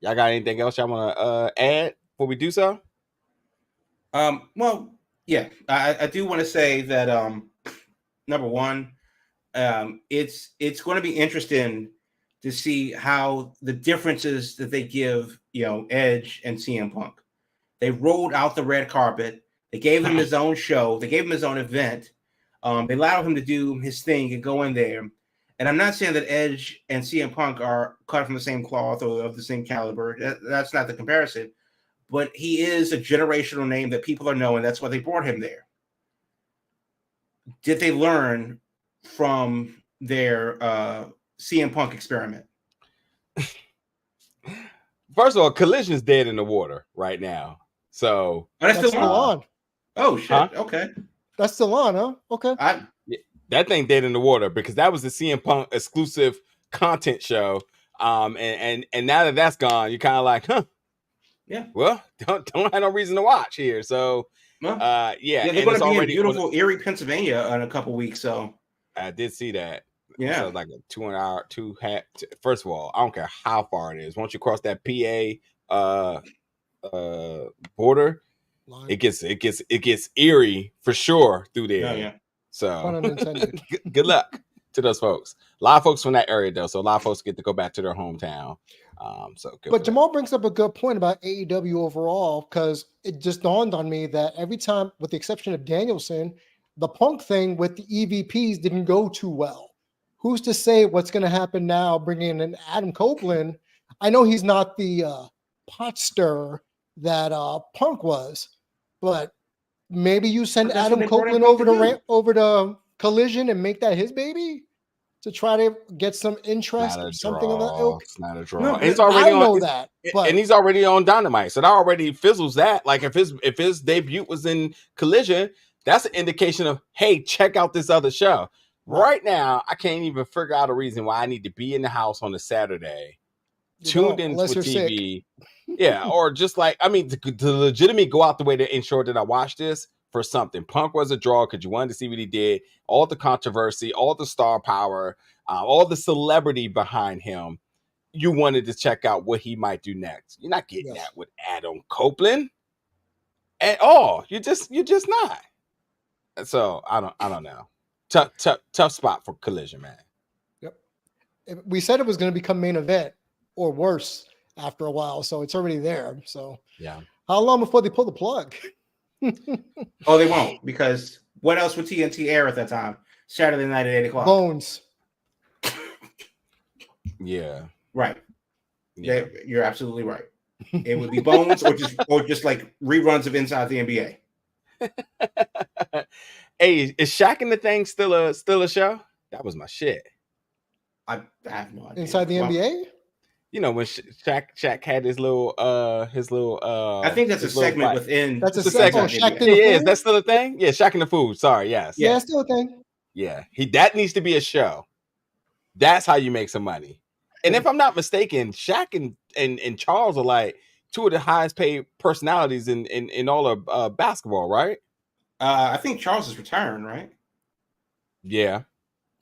Y'all got anything else y'all want to add before we do so? Well, yeah, I do want to say that number one, it's going to be interesting to see how the differences that they give, Edge and CM Punk. They rolled out the red carpet. They gave him his own show. They gave him his own event. They allowed him to do his thing and go in there. And I'm not saying that Edge and CM Punk are cut from the same cloth or of the same caliber. That's not the comparison. But he is a generational name that people are knowing. That's why they brought him there. Did they learn from their CM Punk experiment? First of all, Collision's dead in the water right now. So that's still on. Oh shit! Huh? Okay, that's still on, huh? Okay, that thing dead in the water because that was the CM Punk exclusive content show. And now that that's gone, you're kind of like, huh? Yeah. Well, don't have no reason to watch here. So, yeah, they're going to be in beautiful Erie, Pennsylvania in a couple weeks. So I did see that. Yeah, so like a 2-hour, First of all, I don't care how far it is. Once you cross that PA border, line. It gets eerie for sure through there. Yeah. So good luck to those folks. A lot of folks from that area though, so a lot of folks get to go back to their hometown. But Jamal brings up a good point about AEW overall, because it just dawned on me that every time, with the exception of Danielson, the Punk thing with the EVPs didn't go too well. Who's to say what's going to happen now bringing in Adam Copeland? I know he's not the pot stirrer that Punk was, but maybe you send Adam Copeland over to Collision and make that his baby to try to get some interest or something of that ilk. It's not a draw. No, he's already and he's already on Dynamite, so that already fizzles that. Like if his debut was in Collision, that's an indication of, hey, check out this other show. Right now, I can't even figure out a reason why I need to be in the house on a Saturday, tuned in with TV. Yeah, or just like, I mean, to legitimately go out the way to ensure that I watch this for something. Punk was a draw because you wanted to see what he did, all the controversy, all the star power, all the celebrity behind him. You wanted to check out what he might do next. You're not getting that with Adam Copeland at all. You're just not. So I don't know. Tough spot for Collision, man. Yep. We said it was going to become main event or worse after a while, so it's already there. So yeah. How long before they pull the plug? Oh, they won't, because what else would TNT air at that time? Saturday night at 8:00. Bones. Yeah. Right. Yeah. You're absolutely right. It would be Bones or just like reruns of Inside the NBA. Hey, is Shaq and the Thing still a show? That was my shit. I have no idea. Inside the NBA? You know when Shaq had his little I think that's a segment within. That's a segment. Shaq Yeah, is that still a thing? Yeah, Shaq and the Food. Sorry, yes. Yeah, it's still a thing. Yeah, that needs to be a show. That's how you make some money. And if I'm not mistaken, Shaq and Charles are like two of the highest paid personalities in all of basketball, right? I think Charles is retiring, right? Yeah.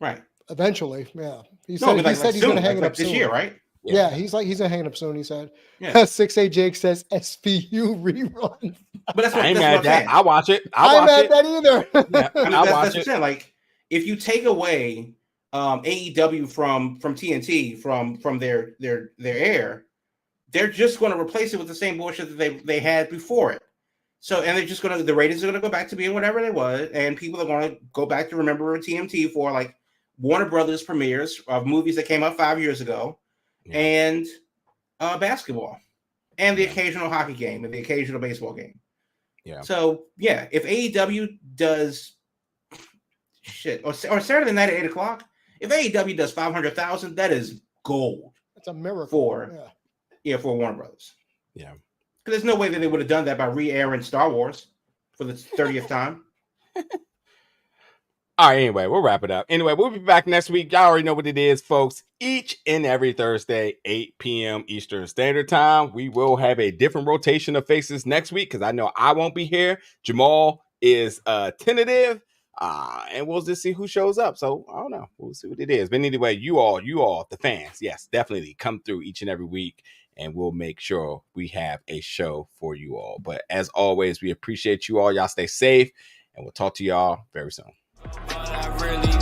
Right. Eventually, yeah. He No, said, he's going to hang it up this soon. year, right? Yeah, he's going to hang it up soon, he said. Yeah. 6A Jake says SVU rerun. But that's what, I ain't that's mad what at I'm that. saying. I watch it. I ain't mad at that either. Yeah, I mean, I'll that's watch what I'm saying. Like, if you take away AEW from TNT from their air, they're just going to replace it with the same bullshit that they had before it. So, and they're just going to, the ratings are going to go back to being whatever they was, and people are going to go back to remember TNT for like Warner Brothers premieres of movies that came out 5 years ago, and basketball, and the occasional hockey game and the occasional baseball game. Yeah. So yeah, if AEW does shit or Saturday night at 8:00, if AEW does 500,000, that is gold. That's a miracle for Warner Brothers. Yeah, because there's no way that they would have done that by re-airing Star Wars for the 30th time. All right, anyway, we'll wrap it up. Anyway, we'll be back next week. Y'all already know what it is, folks. Each and every Thursday, 8 p.m. Eastern Standard Time. We will have a different rotation of faces next week because I know I won't be here. Jamal is tentative, and we'll just see who shows up. So, I don't know. We'll see what it is. But anyway, you all, the fans, yes, definitely come through each and every week, and we'll make sure we have a show for you all. But as always, we appreciate you all. Y'all stay safe, and we'll talk to y'all very soon. All I really need